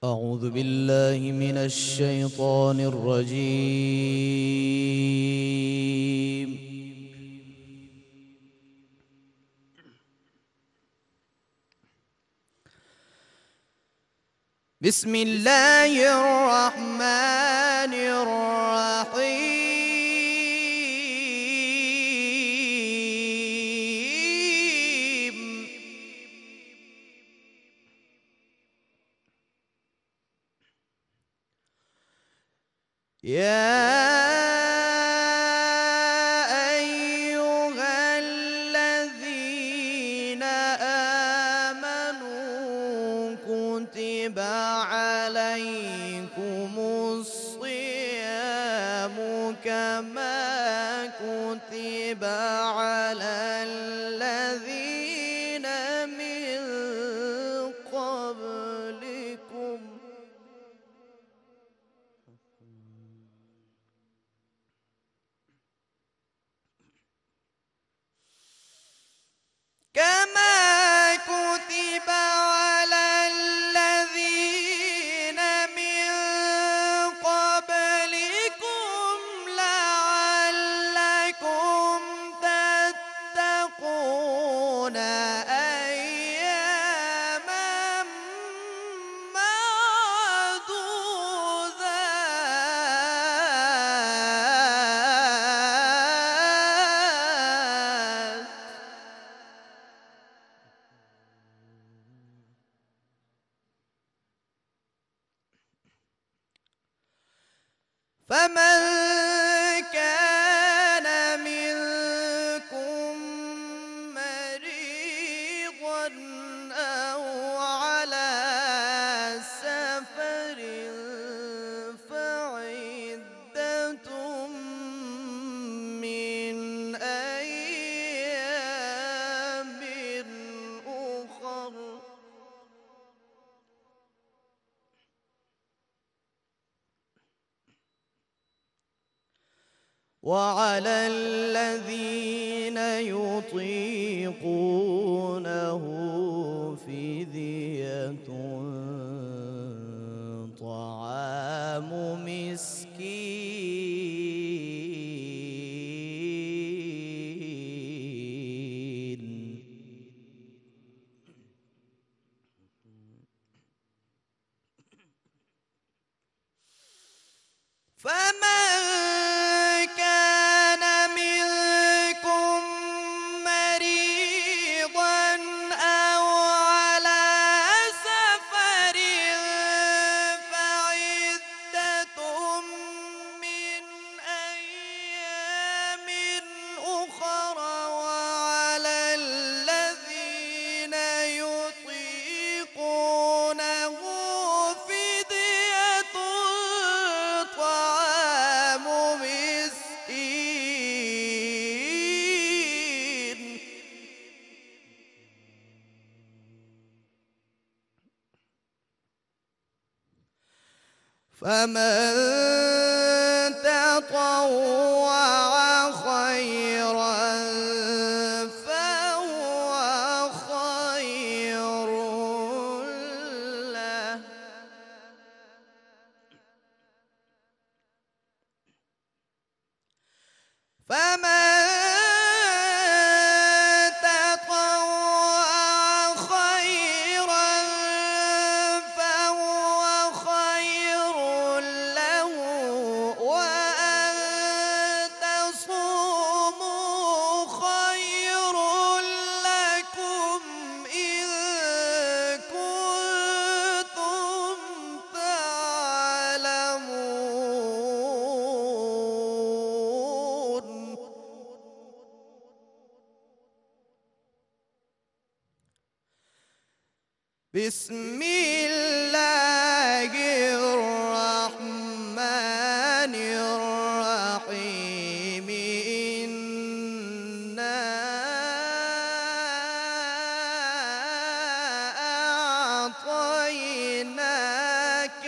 أعوذ بالله من الشيطان الرجيم. بسم الله الرحمن الرحيم. يا أيها الذين آمنوا كتب عليكم الصيام كما كتب على الذين من قبلكم كما كتب على الذين من قبلكم لعلكم تتقون أياما معدودات. فمن كان منكم مريضا أو على سفر فعدة من أيام أخر. وعلى الذين يطيقونه فدية طعام مسكين. فمن كان منكم مريضا أو على سفر فعدة من أيام أخر. وعلى الذين يطيقونه فدية طعام مسكين. فمن تطوع خيرا فهو خير له. فمن تطوع خيرا فهو خير له. وأن تصوموا خير لكم إن كنتم تعلمون. بسم الله الرحمن الرحيم. إنا أعطيناك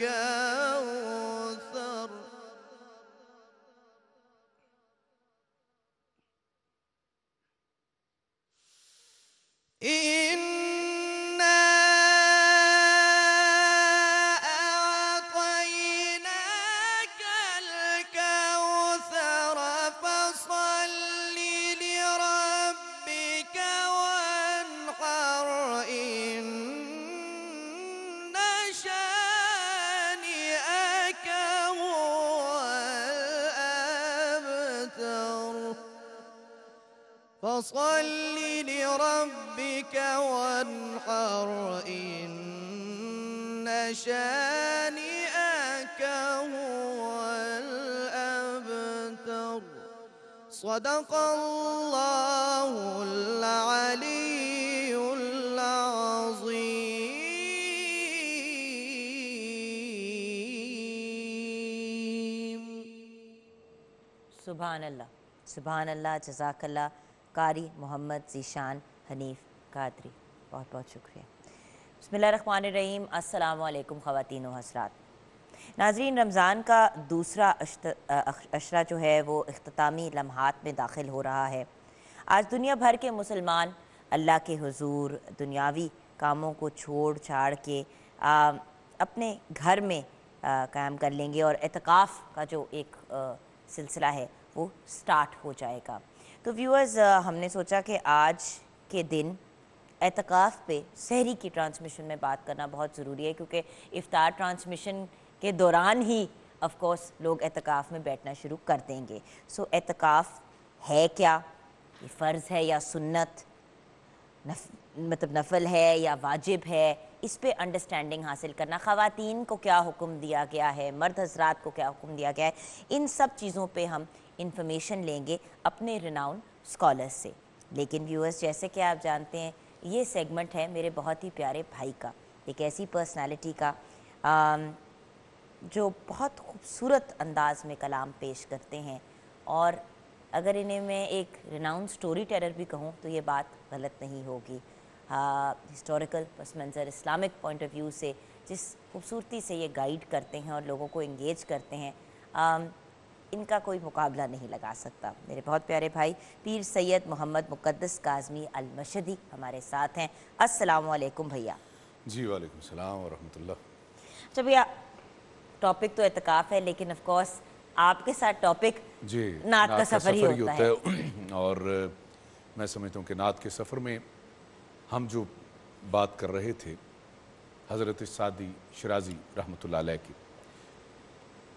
الكوثر. إنا فصل لربك وانحر إن شانئك هو الأبتر صدق الله العلي العظيم. سبحان اللہ، سبحان اللہ، جزاک اللہ قاری محمد ذیشان حنیف قادری، بہت بہت شکریہ. بسم اللہ الرحمن الرحیم. السلام علیکم خواتین و حضرات. ناظرین، رمضان کا دوسرا عشرہ جو ہے وہ اختتامی لمحات میں داخل ہو رہا ہے. آج دنیا بھر کے مسلمان اللہ کے حضور دنیاوی کاموں کو چھوڑ چھاڑ کے اپنے گھر میں قیام کر لیں گے اور اعتکاف کا جو ایک سلسلہ ہے وہ سٹارٹ ہو جائے گا. تو ویورز، ہم نے سوچا کہ آج کے دن اعتکاف پہ سحری کی ٹرانسمیشن میں بات کرنا بہت ضروری ہے، کیونکہ افطار ٹرانسمیشن کے دوران ہی آف کورس لوگ اعتکاف میں بیٹھنا شروع کر دیں گے. سو اعتکاف ہے کیا؟ یہ فرض ہے یا سنت، مطلب نفل ہے یا واجب ہے، اس پہ انڈرسٹینڈنگ حاصل کرنا، خواتین کو کیا حکم دیا گیا ہے، مرد حضرات کو کیا حکم دیا گیا ہے، ان سب چیزوں پہ ہم انفارمیشن لیں گے اپنے ریناؤن اسکالرز سے. لیکن ویورز، جیسے کہ آپ جانتے ہیں یہ سیگمنٹ ہے میرے بہت ہی پیارے بھائی کا، ایک ایسی پرسنالٹی کا جو بہت خوبصورت انداز میں کلام پیش کرتے ہیں، اور اگر انہیں میں ایک ریناؤن سٹوری ٹیلر بھی کہوں تو یہ بات غلط نہیں ہوگی. ہسٹوریکل پس منظر، اسلامک پوائنٹ آف ویو سے جس خوبصورتی سے یہ گائیڈ کرتے ہیں اور لوگوں کو انگیج کرتے ہیں، ان کا کوئی مقابلہ نہیں لگا سکتا. میرے بہت پیارے بھائی پیر سید محمد مقدس کاظمی المشہدی ہمارے ساتھ ہیں. السلام علیکم بھیا. جی وعلیکم السلام ورحمۃ اللہ. اچھا بھیا، ٹاپک تو اعتکاف ہے، لیکن آف کورس آپ کے ساتھ ٹاپک جی نعت کا سفر ہی ہوتا ہے. اور میں سمجھتا ہوں کہ نعت کے سفر میں ہم جو بات کر رہے تھے حضرت سعدی شرازی رحمۃ اللہ علیہ کی،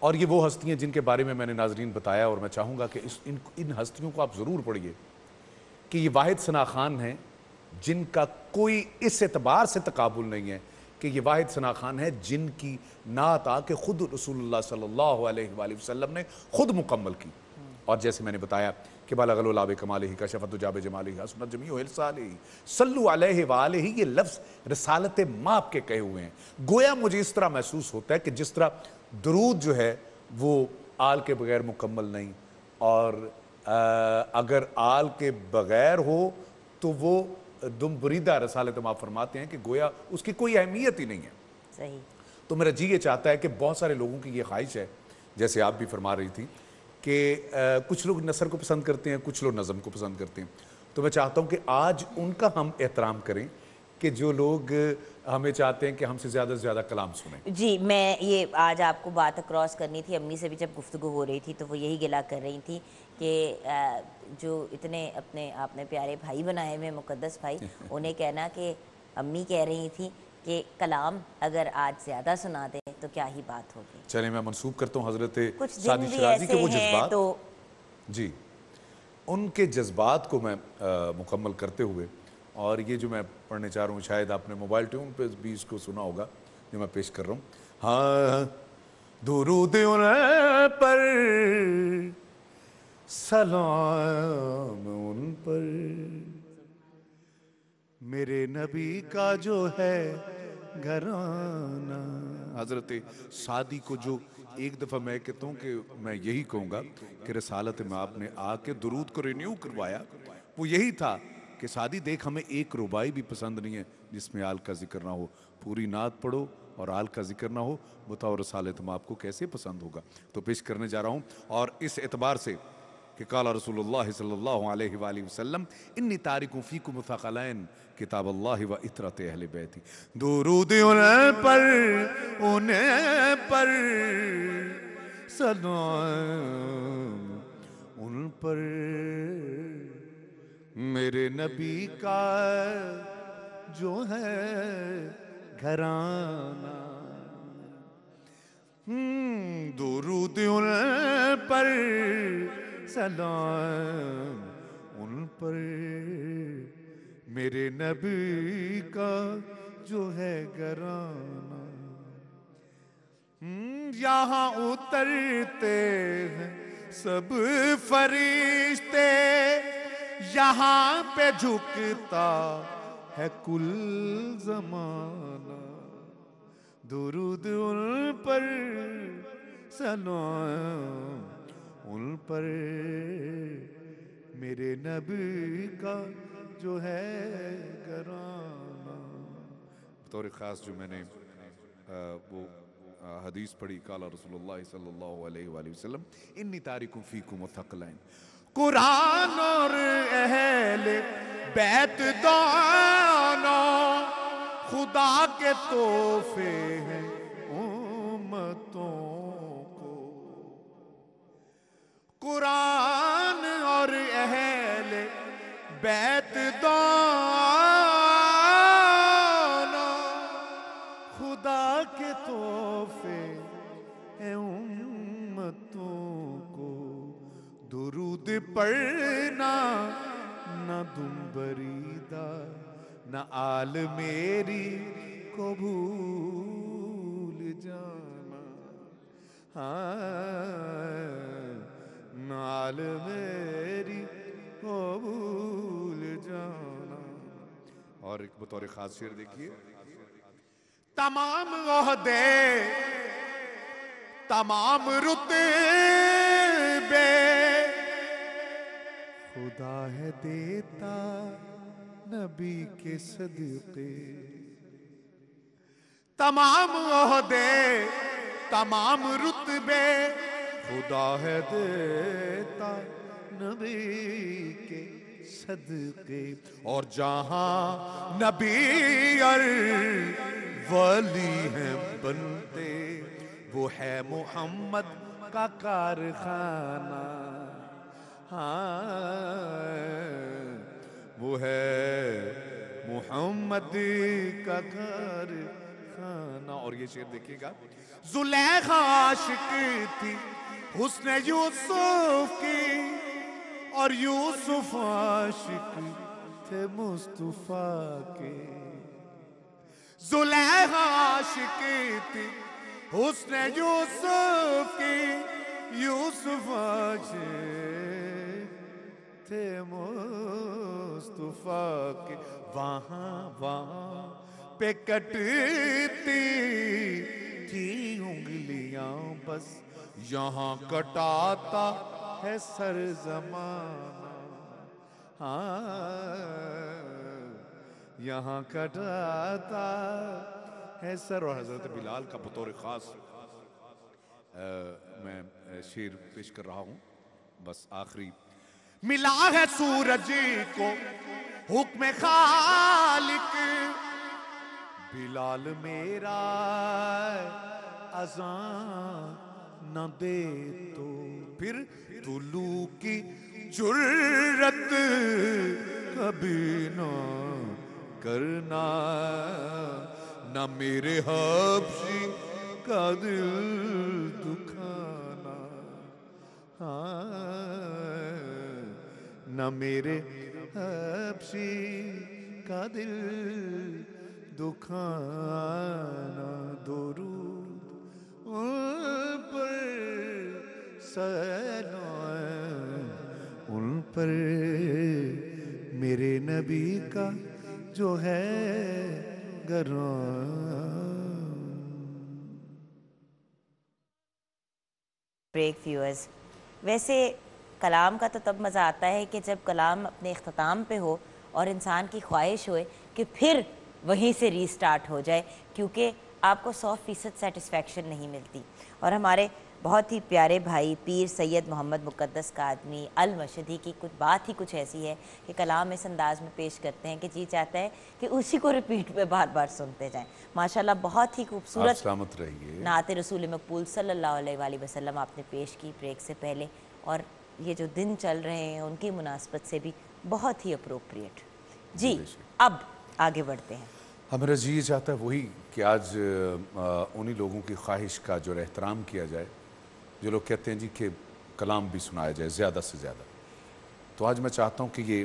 اور یہ وہ ہستیاں جن کے بارے میں نے ناظرین بتایا، اور میں چاہوں گا کہ ان ہستیوں کو آپ ضرور پڑھیے کہ یہ واحد ثنا خان ہیں جن کا کوئی اس اعتبار سے تقابل نہیں ہے کہ یہ واحد ثنا خان ہے جن کی نعت آ کے خود رسول اللہ صلی اللہ علیہ وآلہ وسلم نے خود مکمل کی. اور جیسے میں نے بتایا کہ بالغ العلا بکمالہ کشف الدجی بجمالہ حسنت جمیع ارسالہ، صلو علیہ وآلہ، یہ لفظ رسالت ماپ کے کہے ہوئے ہیں. گویا مجھے اس طرح محسوس ہوتا ہے کہ جس طرح درود جو ہے وہ آل کے بغیر مکمل نہیں، اور اگر آل کے بغیر ہو تو وہ دم بریدہ رسالت ماپ فرماتے ہیں کہ گویا اس کی کوئی اہمیت ہی نہیں ہے. صحیح. تو میرا جی یہ چاہتا ہے کہ بہت سارے لوگوں کی یہ خواہش ہے، جیسے آپ بھی فرما رہی تھی کہ کچھ لوگ نثر کو پسند کرتے ہیں، کچھ لوگ نظم کو پسند کرتے ہیں. تو میں چاہتا ہوں کہ آج ان کا ہم احترام کریں کہ جو لوگ ہمیں چاہتے ہیں کہ ہم سے زیادہ کلام سنیں. جی، میں یہ آج آپ کو بات اکراس کرنی تھی. امی سے بھی جب گفتگو ہو رہی تھی تو وہ یہی گلا کر رہی تھی کہ جو اتنے اپنے آپ نے پیارے بھائی بنائے ہوئے مقدس بھائی، انہیں کہنا کہ امی کہہ رہی تھی کہ کلام اگر آج زیادہ سنا دیں تو کیا ہی بات ہوگی. چلیں میں منسوب کرتا ہوں حضرت کچھ دن سعدی بھی شرازی کے ایسے وہ ہیں جذبات، تو جی ان کے جذبات کو میں مکمل کرتے ہوئے، اور یہ جو میں پڑھنے چاہ رہا ہوں شاید آپ نے موبائل ٹیون پہ بھی اس کو سنا ہوگا جو میں پیش کر رہا ہوں. ہاں، درود ان پر، سلام ان پر، میرے نبی کا جو ہے گھرانہ. حضرت سعدی کو جو ایک دفعہ میں کہتا ہوں کہ میں یہی کہوں گا کہ رسالت میں آپ نے آ کے درود کو رینیو کروایا، وہ یہی تھا کہ سعدی دیکھ ہمیں ایک ربائی بھی پسند نہیں ہے جس میں آل کا ذکر نہ ہو، پوری نعت پڑھو اور آل کا ذکر نہ ہو، بتاؤ رسالت میں آپ کو کیسے پسند ہوگا. تو پیش کرنے جا رہا ہوں، اور اس اعتبار سے کہ قال رسول اللہ صلی اللہ علیہ وآلہ وسلم انی تارک فیکم ثقلین کتاب اللہ و اطرت اہل بیتی. درود ان پر سلام ان پر، میرے نبی کا جو ہے گھرانہ. درود ان پر، سلام ان پر میرے نبی کا جو ہے گھرانہ، یہاں اترتے ہیں سب فرشتے، یہاں پہ جھکتا ہے کل زمانہ، درود ان پر سلام ان پر میرے نبی کا جو ہے گھرانہ۔ بطور خاص جو میں نے وہ حدیث پڑھی، قال رسول اللہ صلی اللہ علیہ وآلہ وسلم انی تارک فیکم الثقلین، قرآن اور اہل بیت دونوں خدا کے تحفے ہیں امتوں کو، قرآن اور اہل بیت دونوں خدا کے تحفے ہیں امتوں کو، درود پڑھنا نہ دم بریدہ نہ آل میری کو بھول جانا، نہ آل میری کو بھول جانا۔ اور ایک بطور خاص شعر دیکھیے، تمام عہدے تمام رتبے خدا ہے دیتا نبی کے صدقے، تمام عہدے تمام رتبے خدا ہے دیتا نبی کے صدقے، اور جہاں نبی اور ولی ہیں بنتے وہ ہے محمد کا کارخانہ، وہ ہے محمد کا کارخانہ۔ اور یہ شعر دیکھیے گا، زلیخا عاشق تھی حسن یوسف کی، اور یوسف عاشق تھے مصطفیٰ کے، زلیخا عاشق تھی حسن یوسف کی، یوسف عاشق تھے مصطفیٰ کے، وہاں پہ کٹتی تھی انگلیاں بس، یہاں کٹاتا ہے سر زمانہ، یہاں کٹاتا ہے سر۔ اور حضرت بلال کا بطور خاص میں شعر پیش کر رہا ہوں، بس آخری، ملا ہے سورج کو حکم خالق، بلال میرا اذان نہ دے تو پھر طلوع کی جرت کبھی نہ کرنا، نہ میرے حبشی کا دل دکھانا، نہ میرے حبشی کا دل دکھانا، درود ان پر سلام ان پر میرے نبی کا جو ہے گھرانہ۔ بریک ویورز، ویسے کلام کا تو تب مزہ آتا ہے کہ جب کلام اپنے اختتام پہ ہو اور انسان کی خواہش ہوئے کہ پھر وہیں سے ری سٹارٹ ہو جائے، کیونکہ آپ کو 100% سیٹسفیکشن نہیں ملتی۔ اور ہمارے بہت ہی پیارے بھائی پیر سید محمد مقدس قادمی المشہدی کی کچھ بات ہی کچھ ایسی ہے کہ کلام اس انداز میں پیش کرتے ہیں کہ جی چاہتا ہے کہ اسی کو ریپیٹ پہ بار بار سنتے جائیں۔ ماشاءاللہ بہت ہی خوبصورت سلامت رہیے نعت رسول مقبول صلی اللہ علیہ وآلہ وسلم آپ نے پیش کی بریک سے پہلے، اور یہ جو دن چل رہے ہیں ان کی مناسبت سے بھی بہت ہی اپروپریٹ۔ جی اب آگے بڑھتے ہیں۔ ہمارا جی یہ چاہتا ہے وہی کہ آج انہی لوگوں کی خواہش کا جو احترام کیا جائے جو لوگ کہتے ہیں جی کہ کلام بھی سنایا جائے زیادہ سے زیادہ۔ تو آج میں چاہتا ہوں کہ یہ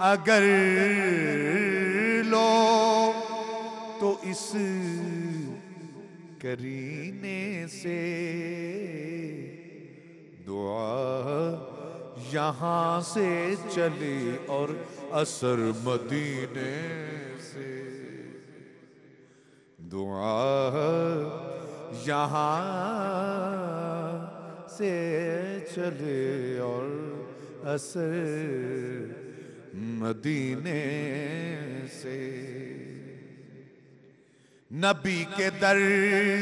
اگر لو تو اس کرینے سے دعا یہاں سے چلے اور اثر مدینے سے دعا یہاں سے چلے اور اثر مدینے سے نبی کے در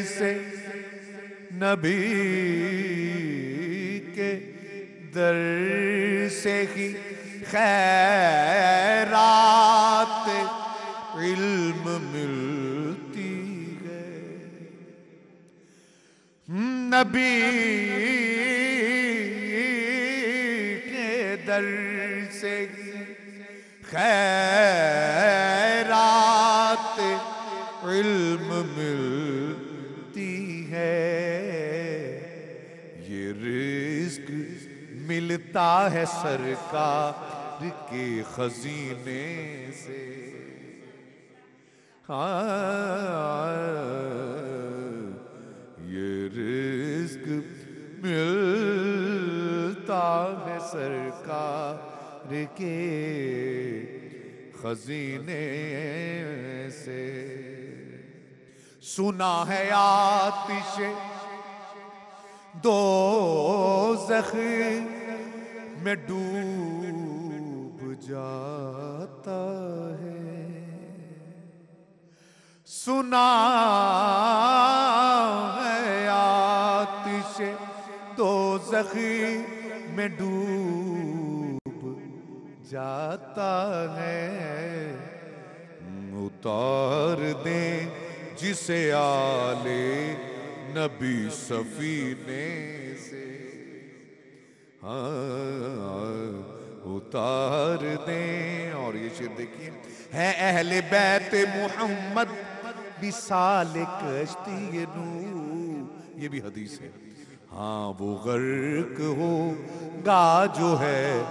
سے نبی کے در سے ہی خیرات علم ملتی ہے نبی کے در سے ہی خیرات علم ملتی ہے یہ رزق ملتا ہے سرکار کے خزینے سے یہ رزق ملتا ہے سرکار کے خزینے سے سنا ہے آتش دوزخ میں ڈوب جاتا ہے سنا ہے آتش دوزخ میں ڈوب جاتا ہے اتار دیں جسے آلے نبی سفینے سے اتار دیں اور یہ شعر دیکھیے ہے اہل بیت محمد بسالک کشتی نو یہ بھی حدیث ہے ہاں وہ غرق ہوگا جو ہے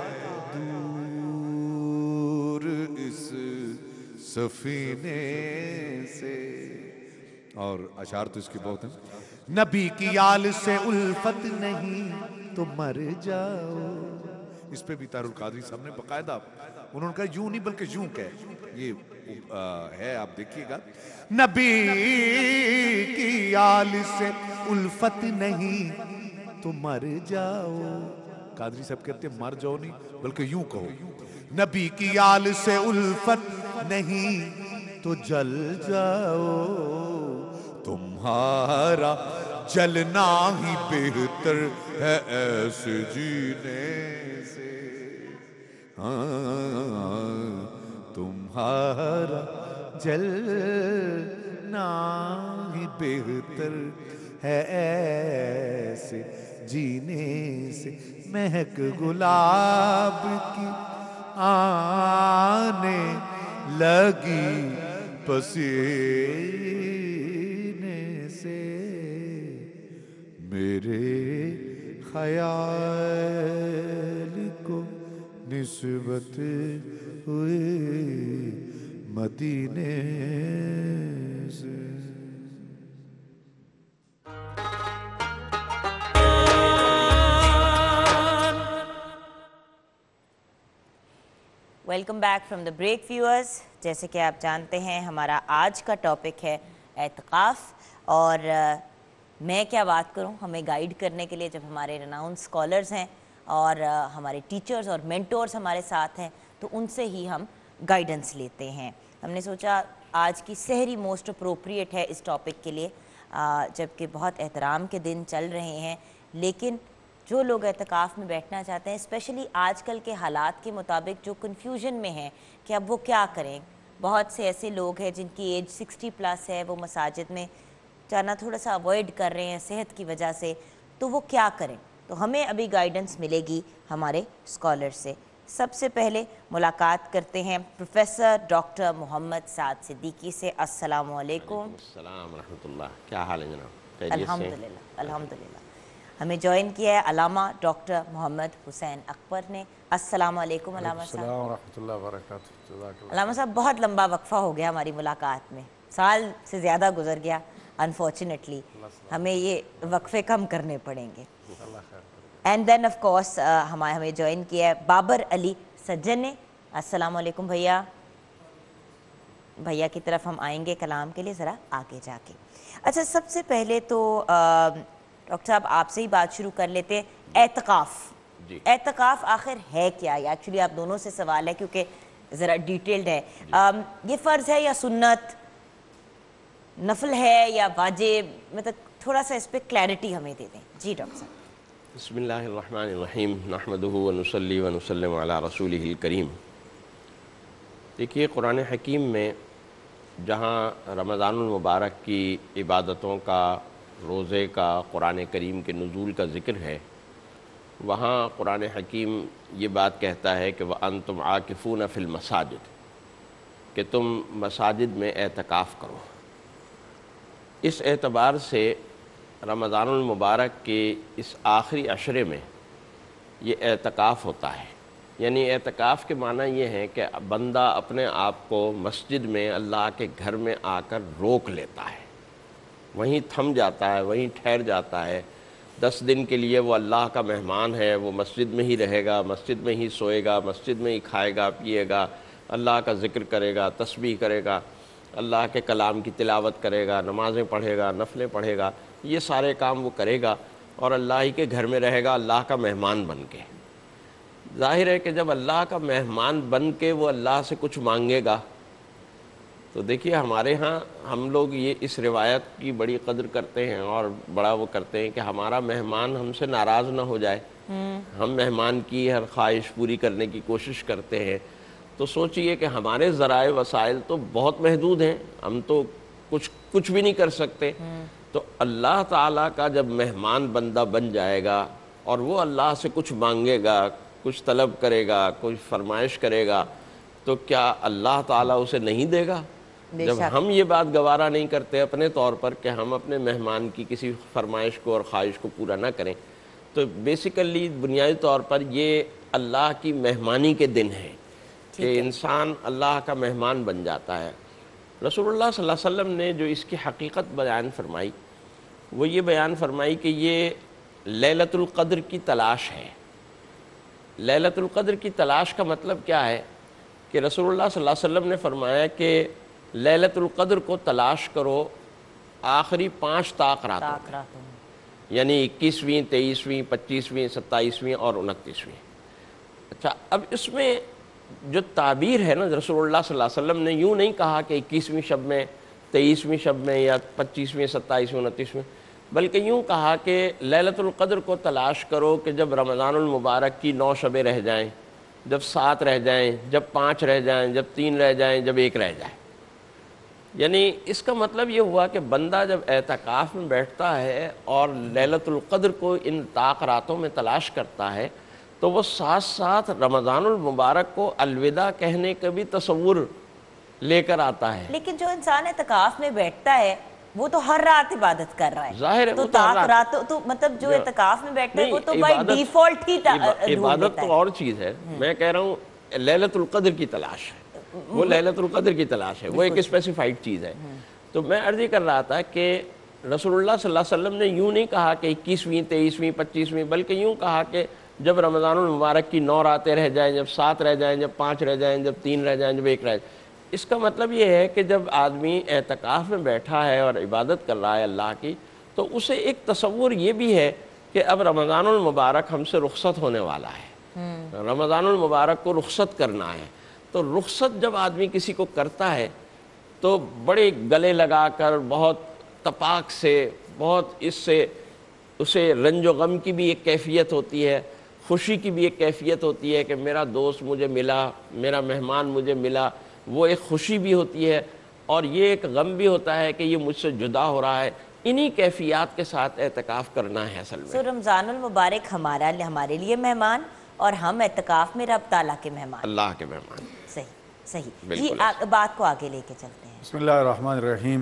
دور اس سفینے سے اور اشعار تو اس کی بہت ہیں نبی کی آل سے الفت نہیں تو مر جاؤ اس پہ بھی طاہر القادری صاحب نے باقاعدہ انہوں نے کہا یوں نہیں بلکہ یوں کہ یہ ہے آپ دیکھیے گا نبی کی آل سے الفت نہیں تو مر جاؤ قادری صاحب کہتے ہیں مر جاؤ نہیں بلکہ یوں کہو نبی کی آل سے الفت نہیں تو جل جاؤ تمہارا جلنا ہی بہتر ہے ایسے جینے سے تمہارا جلنا ہی بہتر ہے ایسے جینے سے مہک گلاب کی آنے لگی پسینے سے میرے خیال کو نسبت ہوئی مدینے سے welcome back from the break viewers جیسے کہ آپ جانتے ہیں ہمارا آج کا ٹاپک ہے اعتکاف اور میں کیا بات کروں ہمیں گائیڈ کرنے کے لیے جب ہمارے رناؤن اسکالرز ہیں اور ہمارے ٹیچرز اور مینٹورز ہمارے ساتھ ہیں تو ان سے ہی ہم گائیڈنس لیتے ہیں ہم نے سوچا آج کی سحری موسٹ اپروپریٹ ہے اس ٹاپک کے لیے جبکہ بہت احترام کے دن چل رہے ہیں لیکن جو لوگ اعتکاف میں بیٹھنا چاہتے ہیں اسپیشلی آج کل کے حالات کے مطابق جو کنفیوژن میں ہیں کہ اب وہ کیا کریں بہت سے ایسے لوگ ہیں جن کی ایج 60+ ہے وہ مساجد میں جانا تھوڑا سا اوائڈ کر رہے ہیں صحت کی وجہ سے تو وہ کیا کریں تو ہمیں ابھی گائیڈنس ملے گی ہمارے اسکالر سے سب سے پہلے ملاقات کرتے ہیں پروفیسر ڈاکٹر محمد سعد صدیقی سے السلام علیکم السلام ورحمۃ اللہ کیا حال ہے جناب الحمدللہ الحمدللہ ہمیں جوائن کیا ہے علامہ ڈاکٹر محمد حسین اکبر نے۔ السلام علیکم علامہ صاحب۔ السلام ورحمۃ اللہ وبرکاتہ۔ جزاک اللہ۔ علامہ صاحب بہت لمبا وقفہ ہو گیا ہماری ملاقات میں، سال سے زیادہ گزر گیا انفارچونیٹلی، ہمیں یہ وقفے کم کرنے پڑیں گے۔ اینڈ دین آف کورس ہمیں جوائن کیا ہے بابر علی سجن نے۔ السلام علیکم بھیا۔ بھیا کی طرف ہم آئیں گے کلام کے لیے ذرا آگے جا کے۔ اچھا سب سے پہلے تو ڈاکٹر صاحب آپ سے ہی بات شروع کر لیتے ہیں، اعتکاف۔ اعتکاف آخر ہے کیا؟ ایکچولی آپ دونوں سے سوال ہے کیونکہ ذرا ڈیٹیلڈ ہے۔ یہ فرض ہے یا سنت، نفل ہے یا واجب؟ مطلب تھوڑا سا اس پہ کلیئرٹی ہمیں دے دیں۔ جی ڈاکٹر صاحب۔ بسم اللہ الرحمن الرحیم، نحمدہ ونصلی ونسلم علی رسولہ الکریم۔ دیکھیے قرآن حکیم میں جہاں رمضان المبارک کی عبادتوں کا، روزے کا، قرآن کریم کے نزول کا ذکر ہے، وہاں قرآن حکیم یہ بات کہتا ہے کہ وَأَنْتُمْ عَاكِفُونَ فِي الْمَسَاجِدِ، کہ تم مساجد میں اعتکاف کرو۔ اس اعتبار سے رمضان المبارک کے اس آخری عشرے میں یہ اعتکاف ہوتا ہے۔ یعنی اعتکاف کے معنی یہ ہے کہ بندہ اپنے آپ کو مسجد میں، اللہ کے گھر میں آ کر روک لیتا ہے، وہیں تھم جاتا ہے، وہیں ٹھہر جاتا ہے۔ 10 دن کے لیے وہ اللہ کا مہمان ہے، وہ مسجد میں ہی رہے گا، مسجد میں ہی سوئے گا، مسجد میں ہی کھائے گا پیے گا، اللہ کا ذکر کرے گا، تسبیح کرے گا، اللہ کے کلام کی تلاوت کرے گا، نمازیں پڑھے گا، نفلیں پڑھے گا، یہ سارے کام وہ کرے گا اور اللہ ہی کے گھر میں رہے گا اللہ کا مہمان بن کے۔ ظاہر ہے کہ جب اللہ کا مہمان بن کے وہ اللہ سے کچھ مانگے گا تو دیکھیے ہمارے ہاں ہم لوگ یہ اس روایت کی بڑی قدر کرتے ہیں اور بڑا وہ کرتے ہیں کہ ہمارا مہمان ہم سے ناراض نہ ہو جائے۔ ہم مہمان کی ہر خواہش پوری کرنے کی کوشش کرتے ہیں۔ تو سوچئے کہ ہمارے ذرائع وسائل تو بہت محدود ہیں، ہم تو کچھ بھی نہیں کر سکتے۔ تو اللہ تعالیٰ کا جب مہمان بندہ بن جائے گا اور وہ اللہ سے کچھ مانگے گا، کچھ طلب کرے گا، کچھ فرمائش کرے گا، تو کیا اللہ تعالیٰ اسے نہیں دے گا؟ جب ہم یہ بات گوارا نہیں کرتے اپنے طور پر کہ ہم اپنے مہمان کی کسی فرمائش کو اور خواہش کو پورا نہ کریں، تو بیسیکلی بنیادی طور پر یہ اللہ کی مہمانی کے دن ہیں کہ انسان اللہ کا مہمان بن جاتا ہے۔ رسول اللہ صلی اللہ علیہ وسلم نے جو اس کی حقیقت بیان فرمائی وہ یہ بیان فرمائی کہ یہ لیلۃ القدر کی تلاش ہے۔ لیلۃ القدر کی تلاش کا مطلب کیا ہے کہ رسول اللہ صلی اللہ علیہ وسلم نے فرمایا کہ لیلۃ القدر کو تلاش کرو آخری 5 طاق راتوں میں، یعنی 21ویں، 23ویں، 25ویں، 27ویں اور 29ویں۔ اچھا اب اس میں جو تعبیر ہے نا، رسول اللہ صلی اللہ علیہ وسلم نے یوں نہیں کہا کہ 21ویں شب میں، 23ویں شب میں یا 25ویں، 27ویں، 29ویں، بلکہ یوں کہا کہ لیلۃ القدر کو تلاش کرو کہ جب رمضان المبارک کی 9 شبیں رہ جائیں، جب 7 رہ جائیں، جب 5 رہ جائیں، جب 3 رہ جائیں، جب 1 رہ جائے۔ یعنی اس کا مطلب یہ ہوا کہ بندہ جب اعتکاف میں بیٹھتا ہے اور لیلۃ القدر کو ان طاق راتوں میں تلاش کرتا ہے تو وہ ساتھ ساتھ رمضان المبارک کو الوداع کہنے کا بھی تصور لے کر آتا ہے۔ لیکن جو انسان اعتکاف میں بیٹھتا ہے وہ تو ہر رات عبادت کر رہا ہے، ظاہر ہے تو طاق راتوں تو مطلب جو اعتکاف میں بیٹھتا ہے وہ تو بائی ڈیفالٹ ہی عبادت تو اور چیز ہے، میں کہہ رہا ہوں لیلۃ القدر کی تلاش ہے، وہ لیلۃ القدر کی تلاش ہے، وہ ایک اسپیسیفائڈ چیز ہے۔ تو میں عرض یہ کر رہا تھا کہ رسول اللہ صلی اللہ علیہ وسلم نے یوں نہیں کہا کہ 21ویں، 23ویں، 25ویں، بلکہ یوں کہا کہ جب رمضان المبارک کی 9 راتیں رہ جائیں، جب 7 رہ جائیں، جب 5 رہ جائیں، جب 3 رہ جائیں، جب 1 رہ جائیں۔ اس کا مطلب یہ ہے کہ جب آدمی اعتکاف میں بیٹھا ہے اور عبادت کر رہا ہے اللہ کی، تو اسے ایک تصور یہ بھی ہے کہ اب رمضان المبارک ہم سے رخصت ہونے والا ہے، رمضان المبارک کو رخصت کرنا ہے۔ تو رخصت جب آدمی کسی کو کرتا ہے تو بڑے گلے لگا کر، بہت تپاک سے، بہت اس سے اسے رنج و غم کی بھی ایک کیفیت ہوتی ہے، خوشی کی بھی ایک کیفیت ہوتی ہے کہ میرا دوست مجھے ملا، میرا مہمان مجھے ملا، وہ ایک خوشی بھی ہوتی ہے اور یہ ایک غم بھی ہوتا ہے کہ یہ مجھ سے جدا ہو رہا ہے۔ انہی کیفیات کے ساتھ اعتکاف کرنا ہے اصل میں۔ سو رمضان المبارک ہمارے لیے مہمان اور ہم اعتکاف میں رب تعالیٰ کے مہمان، اللہ کے مہمان۔ صحیح جی، بات کو آگے لے کے چلتے ہیں۔ بسم اللہ الرحمن الرحیم۔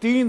3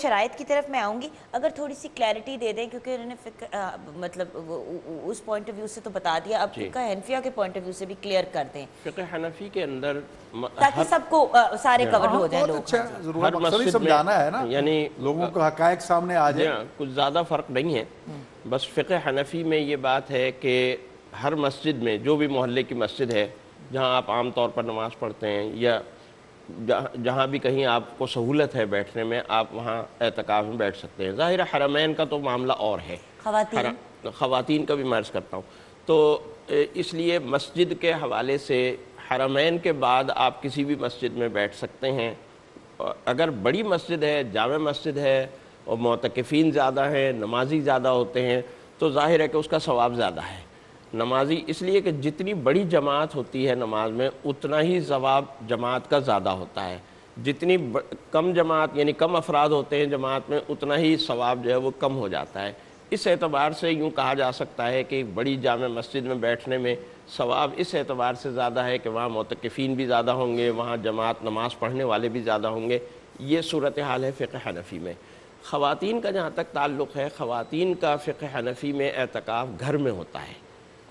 شرائط کی طرف میں آؤں گی، اگر تھوڑی سی کلیئرٹی دے دیں، کیونکہ انہوں نے مطلب اس پوائنٹ آف ویو سے تو بتا دیا، اب فقہ حنفیہ کے پوائنٹ آف ویو سے بھی کلیئر کر دیں فقہ حنفی کے اندر تاکہ سب کو سارے کور ہو جائیں لوگ. اچھا ضرور ہر مقصد ہی مسجد میں سمجھانا ہے نا، یعنی لوگوں کو حقائق سامنے آ جائے. کچھ زیادہ فرق نہیں ہے، بس فقہ حنفی میں یہ بات ہے کہ ہر مسجد میں، جو بھی محلے کی مسجد ہے جہاں آپ عام طور پر نماز پڑھتے ہیں یا جہاں بھی کہیں آپ کو سہولت ہے بیٹھنے میں، آپ وہاں اعتکاف میں بیٹھ سکتے ہیں. ظاہر حرمین کا تو معاملہ اور ہے، خواتین کا بھی میں عرض کرتا ہوں. تو اس لیے مسجد کے حوالے سے حرمین کے بعد آپ کسی بھی مسجد میں بیٹھ سکتے ہیں. اگر بڑی مسجد ہے، جامع مسجد ہے اور معتکفین زیادہ ہیں، نمازی زیادہ ہوتے ہیں، تو ظاہر ہے کہ اس کا ثواب زیادہ ہے. نمازی اس لیے کہ جتنی بڑی جماعت ہوتی ہے نماز میں، اتنا ہی ثواب جماعت کا زیادہ ہوتا ہے. جتنی کم جماعت یعنی کم افراد ہوتے ہیں جماعت میں، اتنا ہی ثواب جو ہے وہ کم ہو جاتا ہے. اس اعتبار سے یوں کہا جا سکتا ہے کہ بڑی جامع مسجد میں بیٹھنے میں ثواب اس اعتبار سے زیادہ ہے کہ وہاں معتکفین بھی زیادہ ہوں گے، وہاں جماعت نماز پڑھنے والے بھی زیادہ ہوں گے. یہ صورتحال ہے فقہ حنفی میں. خواتین کا جہاں تک تعلق ہے، خواتین کا فقہ حنفی میں اعتکاف گھر میں ہوتا ہے.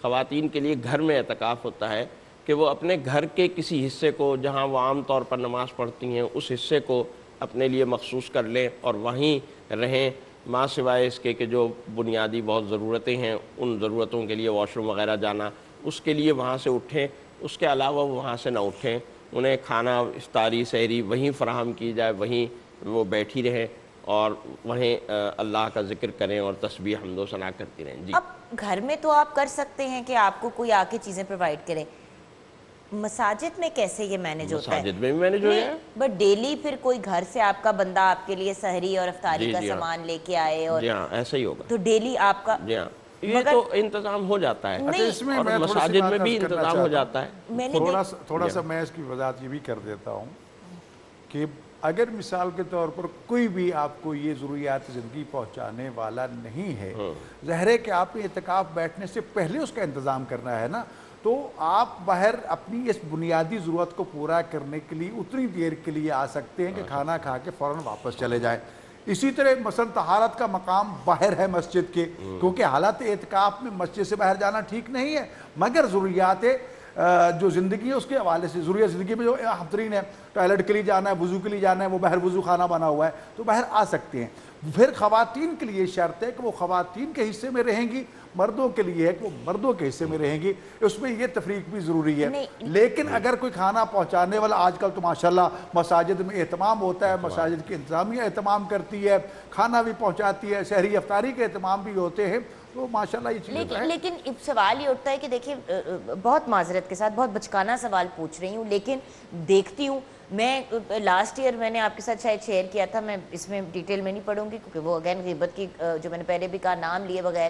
خواتین کے لیے گھر میں اعتکاف ہوتا ہے کہ وہ اپنے گھر کے کسی حصے کو جہاں وہ عام طور پر نماز پڑھتی ہیں اس حصے کو اپنے لیے مخصوص کر لیں اور وہیں رہیں، ماں سوائے اس کے کہ جو بنیادی بہت ضرورتیں ہیں ان ضرورتوں کے لیے واش روم وغیرہ جانا، اس کے لیے وہاں سے اٹھیں. اس کے علاوہ وہ وہاں سے نہ اٹھیں. انہیں کھانا، افطاری، سحری وہیں فراہم کی جائے، وہیں وہ بیٹھی رہیں اور وہیں اللہ کا ذکر کریں اور تسبیح حمد و ثنا کرتی رہیں. جی اب گھر میں تو آپ کر سکتے ہیں کہ آپ کو کوئی آ کے چیزیں پرووائڈ کرے، مساجد میں کیسے یہ مینیج ہوتا ہے؟ مساجد میں بھی مینیج ہو جائے. بٹ ڈیلی پھر کوئی گھر سے آپ کا بندہ آپ کے لیے سحری اور افطاری کا جی ہاں. سامان لے کے آئے اور جی ہاں ایسا ہی ہوگا. تو ڈیلی آپ کا جی ہاں یہ تو انتظام ہو جاتا ہے. اچھا اس میں اور میں تھوڑی سی مساجد بات میں بھی عرض کرنا انتظام ہو جاتا ہے. میں نے تھوڑا سا میں اس کی وضاحت یہ بھی کر دیتا ہوں کہ اگر مثال کے طور پر کوئی بھی آپ کو یہ ضروریات زندگی پہنچانے والا نہیں ہے، ظاہر ہے کہ آپ نے اعتکاف بیٹھنے سے پہلے اس کا انتظام کرنا ہے نا، تو آپ باہر اپنی اس بنیادی ضرورت کو پورا کرنے کے لیے اتنی دیر کے لیے آ سکتے ہیں کہ کھانا کھا کے فوراً واپس چلے جائیں. اسی طرح مثلا طہارت کا مقام باہر ہے مسجد کے، کیونکہ حالت اعتکاف میں مسجد سے باہر جانا ٹھیک نہیں ہے، مگر ضروریات جو زندگی ہے اس کے حوالے سے ضروریات زندگی میں جو اہم ترین ہے، ٹوائلٹ کے لیے جانا ہے، وضو کے لیے جانا ہے، وہ باہر وضو خانہ بنا ہوا ہے تو باہر آ سکتے ہیں. پھر خواتین کے لیے شرط ہے کہ وہ خواتین کے حصے میں رہیں گی، مردوں کے لیے ہے کہ وہ مردوں کے حصے میں رہیں گی. اس میں یہ تفریق بھی ضروری ہے. لیکن اگر کوئی کھانا پہنچانے والا، آج کل تو ماشاءاللہ مساجد میں اہتمام ہوتا ہے، مساجد کی انتظامیہ اہتمام کرتی ہے، کھانا بھی پہنچاتی ہے، سحری افطاری کے اہتمام بھی ہوتے ہیں، تو ماشاءاللہ یہ چیزیں تو ہیں. لیکن سوال یہ اٹھتا ہے کہ دیکھیں، بہت معذرت کے ساتھ بہت بچکانہ سوال پوچھ رہی ہوں، لیکن دیکھتی ہوں میں لاسٹ ایئر میں نے آپ کے ساتھ شاید شیئر کیا تھا، میں اس میں ڈیٹیل میں نہیں پڑھوں گی کیونکہ وہ اگین غیبت کی، جو میں نے پہلے بھی کہا نام لیے بغیر.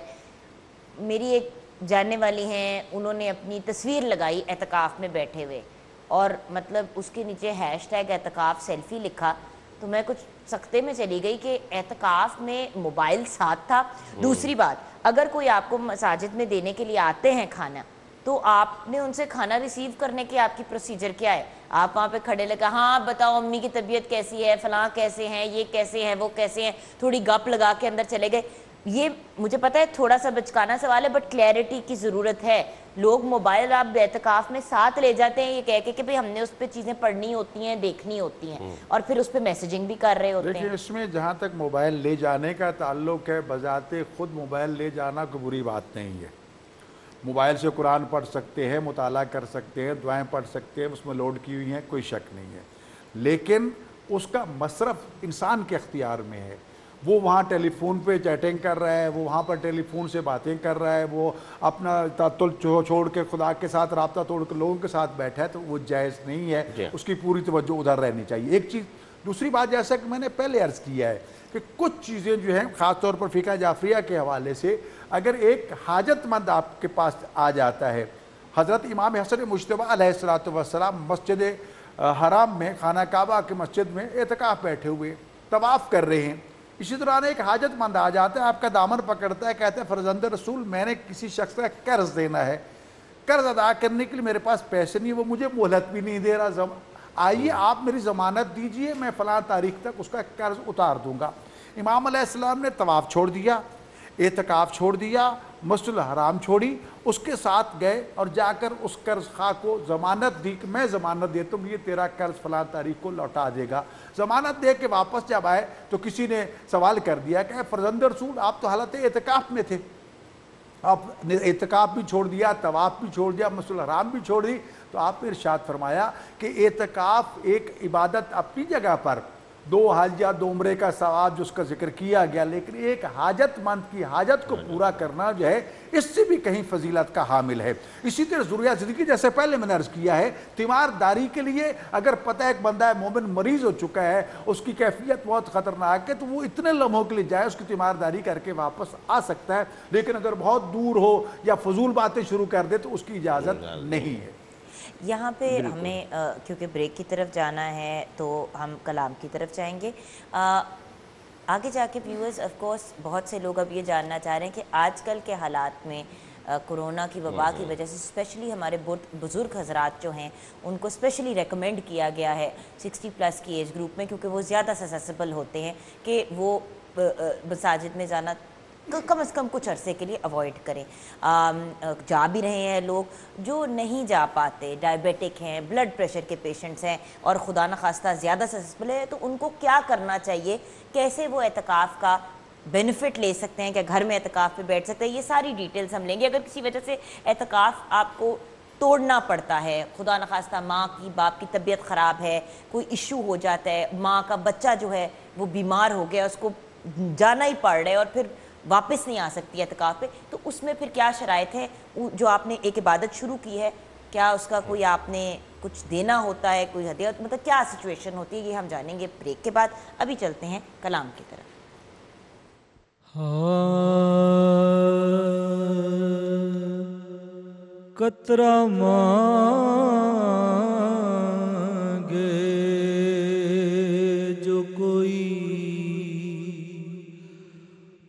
میری ایک جاننے والی ہیں، انہوں نے اپنی تصویر لگائی اعتکاف میں بیٹھے ہوئے اور مطلب اس کے نیچے #، اعتکاف سیلفی لکھا. تو میں کچھ سکتے میں چلی گئی کہ اعتکاف میں موبائل ساتھ تھا. دوسری بات، اگر کوئی آپ کو مساجد میں دینے کے لیے آتے ہیں کھانا، تو آپ نے ان سے کھانا ریسیو کرنے کی آپ کی پروسیجر کیا ہے؟ آپ وہاں پہ کھڑے لگا، ہاں بتاؤ امی کی طبیعت کیسی ہے، فلاں کیسے ہیں، یہ کیسے ہیں، وہ کیسے ہیں، تھوڑی گپ لگا کے اندر چلے گئے؟ یہ مجھے پتا ہے تھوڑا سا بچکانہ سوال ہے، بٹ کلیئرٹی کی ضرورت ہے. لوگ موبائل آپ اعتکاف میں ساتھ لے جاتے ہیں یہ کہہ کے کہ بھئی ہم نے اس پہ چیزیں پڑھنی ہوتی ہیں، دیکھنی ہوتی ہیں، اور پھر اس پہ میسیجنگ بھی کر رہے ہوتے ہیں. دیکھیں اس میں جہاں تک موبائل لے جانے کا تعلق ہے، بذات خود موبائل لے جانا کوئی بری بات نہیں ہے. موبائل سے قرآن پڑھ سکتے ہیں، مطالعہ کر سکتے ہیں، دعائیں پڑھ سکتے ہیں، اس میں لوڈ کی ہوئی ہیں، کوئی شک نہیں ہے. لیکن اس کا مصرف انسان کے اختیار میں ہے. وہ وہاں ٹیلی فون پہ چیٹنگ کر رہا ہے، وہ وہاں پر ٹیلی فون سے باتیں کر رہا ہے، وہ اپنا تعطل چھوڑ کے خدا کے ساتھ رابطہ توڑ کے لوگوں کے ساتھ بیٹھا ہے، تو وہ جائز نہیں ہے. اس کی پوری توجہ ادھر رہنی چاہیے. ایک چیز. دوسری بات، جیسا کہ میں نے پہلے عرض کیا ہے کہ کچھ چیزیں جو ہیں خاص طور پر فقہ جعفریہ کے حوالے سے، اگر ایک حاجت مند آپ کے پاس آ جاتا ہے، حضرت امام حسن مجتبیٰ علیہ السلام مسجد حرام میں، خانہ کعبہ کی مسجد میں اعتکاف بیٹھے ہوئے طواف کر رہے ہیں. اسی طرح ایک حاجت مند آ جاتا ہے، آپ کا دامن پکڑتا ہے، کہتا ہے فرزند رسول میں نے کسی شخص کا قرض دینا ہے، قرض ادا کرنے کے لیے میرے پاس پیسے نہیں، وہ مجھے مہلت بھی نہیں دے رہا، آئیے آپ میری ضمانت دیجئے، میں فلاں تاریخ تک اس کا قرض اتار دوں گا۔ امام علیہ السلام نے طواف چھوڑ دیا، اعتکاف چھوڑ دیا، مسجد الحرام چھوڑی، اس کے ساتھ گئے اور جا کر اس قرض خواہ کو ضمانت دی کہ میں ضمانت دیتا ہوں یہ تیرا قرض فلاں تاریخ کو لوٹا دے گا۔ ضمانت دے کے واپس جب آئے تو کسی نے سوال کر دیا کہ اے فرزند رسول، آپ تو حالت اعتکاف میں تھے، آپ نے اعتکاف بھی چھوڑ دیا، طواف بھی چھوڑ دیا، مسجد الحرام بھی چھوڑ دی۔ تو آپ نے ارشاد فرمایا کہ اعتکاف ایک عبادت اپنی جگہ پر، 2 حج یا 2 عمرے کا ثواب جو اس کا ذکر کیا گیا، لیکن ایک حاجت مند کی حاجت کو پورا کرنا جو ہے اس سے بھی کہیں فضیلت کا حامل ہے۔ اسی طرح ضروریات زندگی، جیسے پہلے میں نے عرض کیا ہے، تیمارداری کے لیے اگر پتہ ایک بندہ ہے مومن مریض ہو چکا ہے، اس کی کیفیت بہت خطرناک ہے، تو وہ اتنے لمحوں کے لیے جائے، اس کی تیمارداری کر کے واپس آ سکتا ہے، لیکن اگر بہت دور ہو یا فضول باتیں شروع کر دے تو اس کی اجازت نہیں ہے۔ یہاں پہ ہمیں کیونکہ بریک کی طرف جانا ہے تو ہم کلام کی طرف جائیں گے۔ آگے جا کے ویورز آف کورس بہت سے لوگ اب یہ جاننا چاہ رہے ہیں کہ آج کل کے حالات میں کرونا کی وبا کی وجہ سے اسپیشلی ہمارے بزرگ حضرات جو ہیں ان کو اسپیشلی ریکمینڈ کیا گیا ہے 60+ کی ایج گروپ میں، کیونکہ وہ زیادہ سسیسیبل ہوتے ہیں کہ وہ مساجد میں جانا کم از کم کچھ عرصے کے لیے اوائڈ کریں۔ جا بھی رہے ہیں لوگ جو نہیں جا پاتے، ڈائبیٹک ہیں، بلڈ پریشر کے پیشنٹس ہیں اور خدا نخواستہ زیادہ سسیسیبل ہے، تو ان کو کیا کرنا چاہیے، کیسے وہ اعتکاف کا بینیفٹ لے سکتے ہیں، کہ گھر میں اعتکاف پہ بیٹھ سکتے ہیں، یہ ساری ڈیٹیلز ہم لیں گے۔ اگر کسی وجہ سے اعتکاف آپ کو توڑنا پڑتا ہے، خدا نخواستہ ماں کی باپ کی طبیعت خراب ہے، کوئی ایشو ہو جاتا ہے، ماں کا بچہ جو ہے وہ بیمار ہو گیا، اس کو جانا ہی پڑ رہا ہے اور پھر واپس نہیں آ سکتی اعتکاف پہ، تو اس میں پھر کیا شرائط ہے؟ جو آپ نے ایک عبادت شروع کی ہے، کیا اس کا کوئی آپ نے کچھ دینا ہوتا ہے، کوئی ہدیہ، مطلب کیا سچویشن ہوتی ہے، یہ ہم جانیں گے بریک کے بعد۔ ابھی چلتے ہیں کلام کی طرف۔ قطرہ مانگے جو کوئی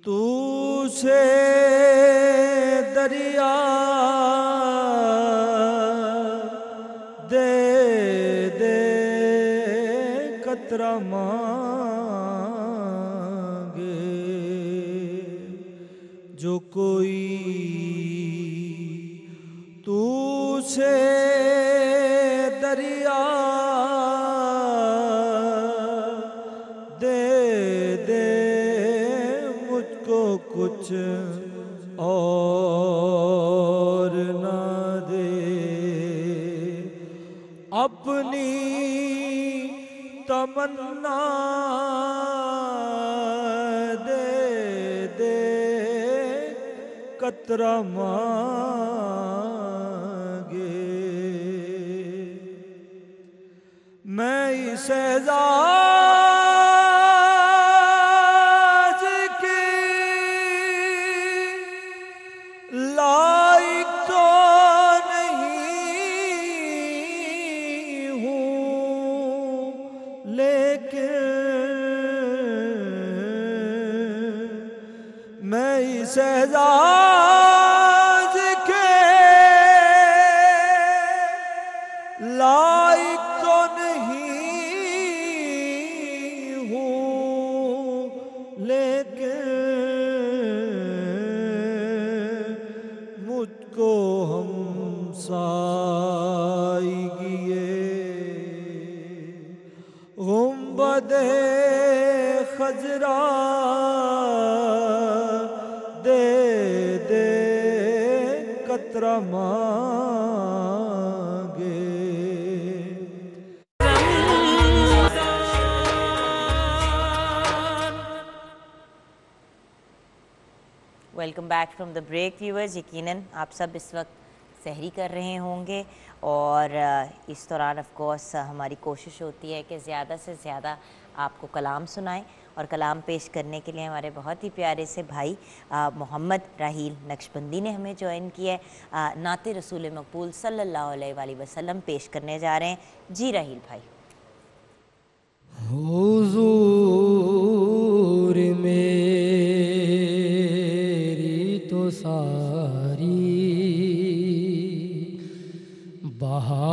تو سے دریا دے دے، قطرہ مانگے جو کوئی تو سے دریا دے دے، مجھ کو کچھ اور نہ دے، اپنی تمنا دے دے، قطرہ مانگے میں اس اعزاز کی لائق تو نہیں ہوں، لیکن میں اس اعزاز کے لائق تو نہیں ہوں، لیکن مجھ کو ہمسائیگیے گنبد خضرا دے دے، قطرہ مانگے۔ Welcome back from the break viewers. یقیناً آپ سب اس وقت سحری کر رہے ہوں گے اور اس دوران آف کورس ہماری کوشش ہوتی ہے کہ زیادہ سے زیادہ آپ کو کلام سنائیں، اور کلام پیش کرنے کے لیے ہمارے بہت ہی پیارے سے بھائی محمد راحیل نقشبندی نے ہمیں جوائن کیا ہے، نعت رسول مقبول صلی اللہ علیہ وآلہ وسلم پیش کرنے جا رہے ہیں۔ جی راحیل بھائی۔ حضور میری تو ساری بہار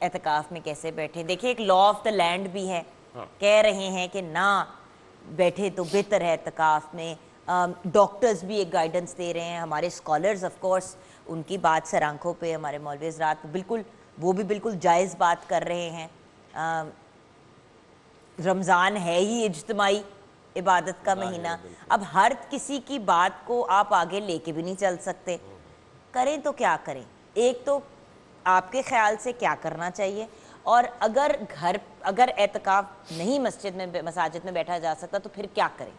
اعتکاف میں کیسے بیٹھیں. دیکھیں ایک لا آف دا لینڈ بھی ہے, کہہ رہے ہیں کہ نہ بیٹھے تو بہتر ہے اعتکاف میں. ڈاکٹرز بھی ایک گائیڈنس دے رہے ہیں, ہمارے اسکالرز آف کورس ان کی بات سر آنکھوں پہ, ہمارے مولوی حضرات بالکل وہ بھی بالکل جائز بات کر رہے ہیں. رمضان ہے ہی اجتماعی عبادت کا مہینہ, اب ہر کسی کی بات کو آپ آگے لے کے بھی نہیں چل سکتے. کریں تو کیا کریں, ایک تو آپ کے خیال سے کیا کرنا چاہیے, اور اگر اعتکاف نہیں مساجد میں بیٹھا جا سکتا تو پھر کیا کریں؟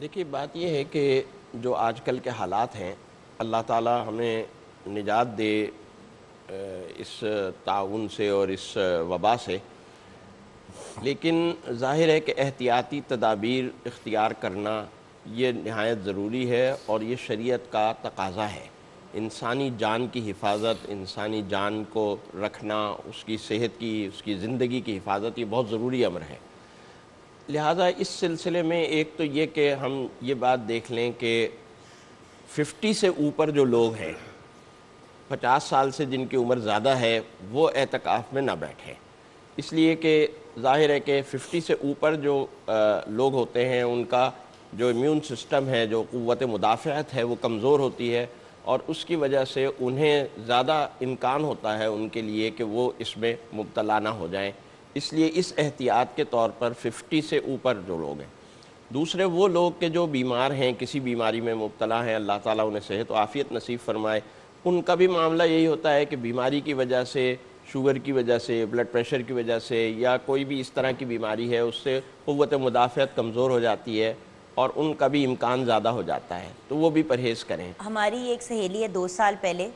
دیکھیے بات یہ ہے کہ جو آج کل کے حالات ہیں, اللہ تعالی ہمیں نجات دے اس تعاون سے اور اس وبا سے, لیکن ظاہر ہے کہ احتیاطی تدابیر اختیار کرنا یہ نہایت ضروری ہے اور یہ شریعت کا تقاضا ہے. انسانی جان کی حفاظت, انسانی جان کو رکھنا, اس کی صحت کی, اس کی زندگی کی حفاظت, یہ بہت ضروری امر ہے. لہٰذا اس سلسلے میں ایک تو یہ کہ ہم یہ بات دیکھ لیں کہ 50 سے اوپر جو لوگ ہیں, 50 سال سے جن کی عمر زیادہ ہے, وہ اعتکاف میں نہ بیٹھیں. اس لیے کہ ظاہر ہے کہ 50 سے اوپر جو لوگ ہوتے ہیں ان کا جو امیون سسٹم ہے, جو قوت مدافعت ہے, وہ کمزور ہوتی ہے, اور اس کی وجہ سے انہیں زیادہ امکان ہوتا ہے ان کے لیے کہ وہ اس میں مبتلا نہ ہو جائیں. اس لیے اس احتیاط کے طور پر 50 سے اوپر جو لوگ ہیں. دوسرے وہ لوگ کہ جو بیمار ہیں, کسی بیماری میں مبتلا ہیں, اللہ تعالیٰ انہیں صحت و عافیت نصیب فرمائے, ان کا بھی معاملہ یہی ہوتا ہے کہ بیماری کی وجہ سے, شوگر کی وجہ سے, بلڈ پریشر کی وجہ سے, یا کوئی بھی اس طرح کی بیماری ہے, اس سے قوت مدافعت کمزور ہو جاتی ہے اور ان کا بھی امکان زیادہ ہو جاتا ہے, تو وہ بھی پرہیز کریں. ہماری ایک سہیلی ہے 2 سال پہلے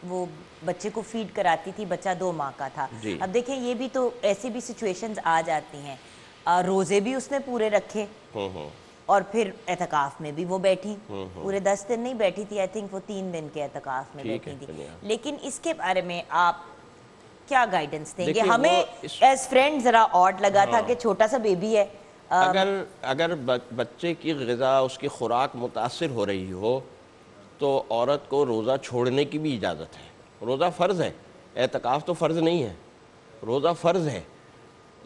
وہ بچے کو فیڈ کراتی تھی, بچہ 2 ماہ کا تھا. اب دیکھیں یہ بھی تو ایسی بھی سچویشنز آ جاتی ہیں, روزے بھی اس نے پورے رکھے اور پھر اعتکاف میں بھی وہ بیٹھی, پورے 10 دن نہیں بیٹھی تھی, آئی تھنک وہ 3 دن کے اعتکاف میں بیٹھی تھی. لیکن اس کے بارے میں آپ کیا گائیڈنس دیں گے؟ ہمیں ایز فرینڈ ذرا آڈ لگا تھا کہ چھوٹا سا بیبی ہے, اگر بچے کی غذا, اس کی خوراک متاثر ہو رہی ہو تو عورت کو روزہ چھوڑنے کی بھی اجازت ہے. روزہ فرض ہے, اعتکاف تو فرض نہیں ہے, روزہ فرض ہے.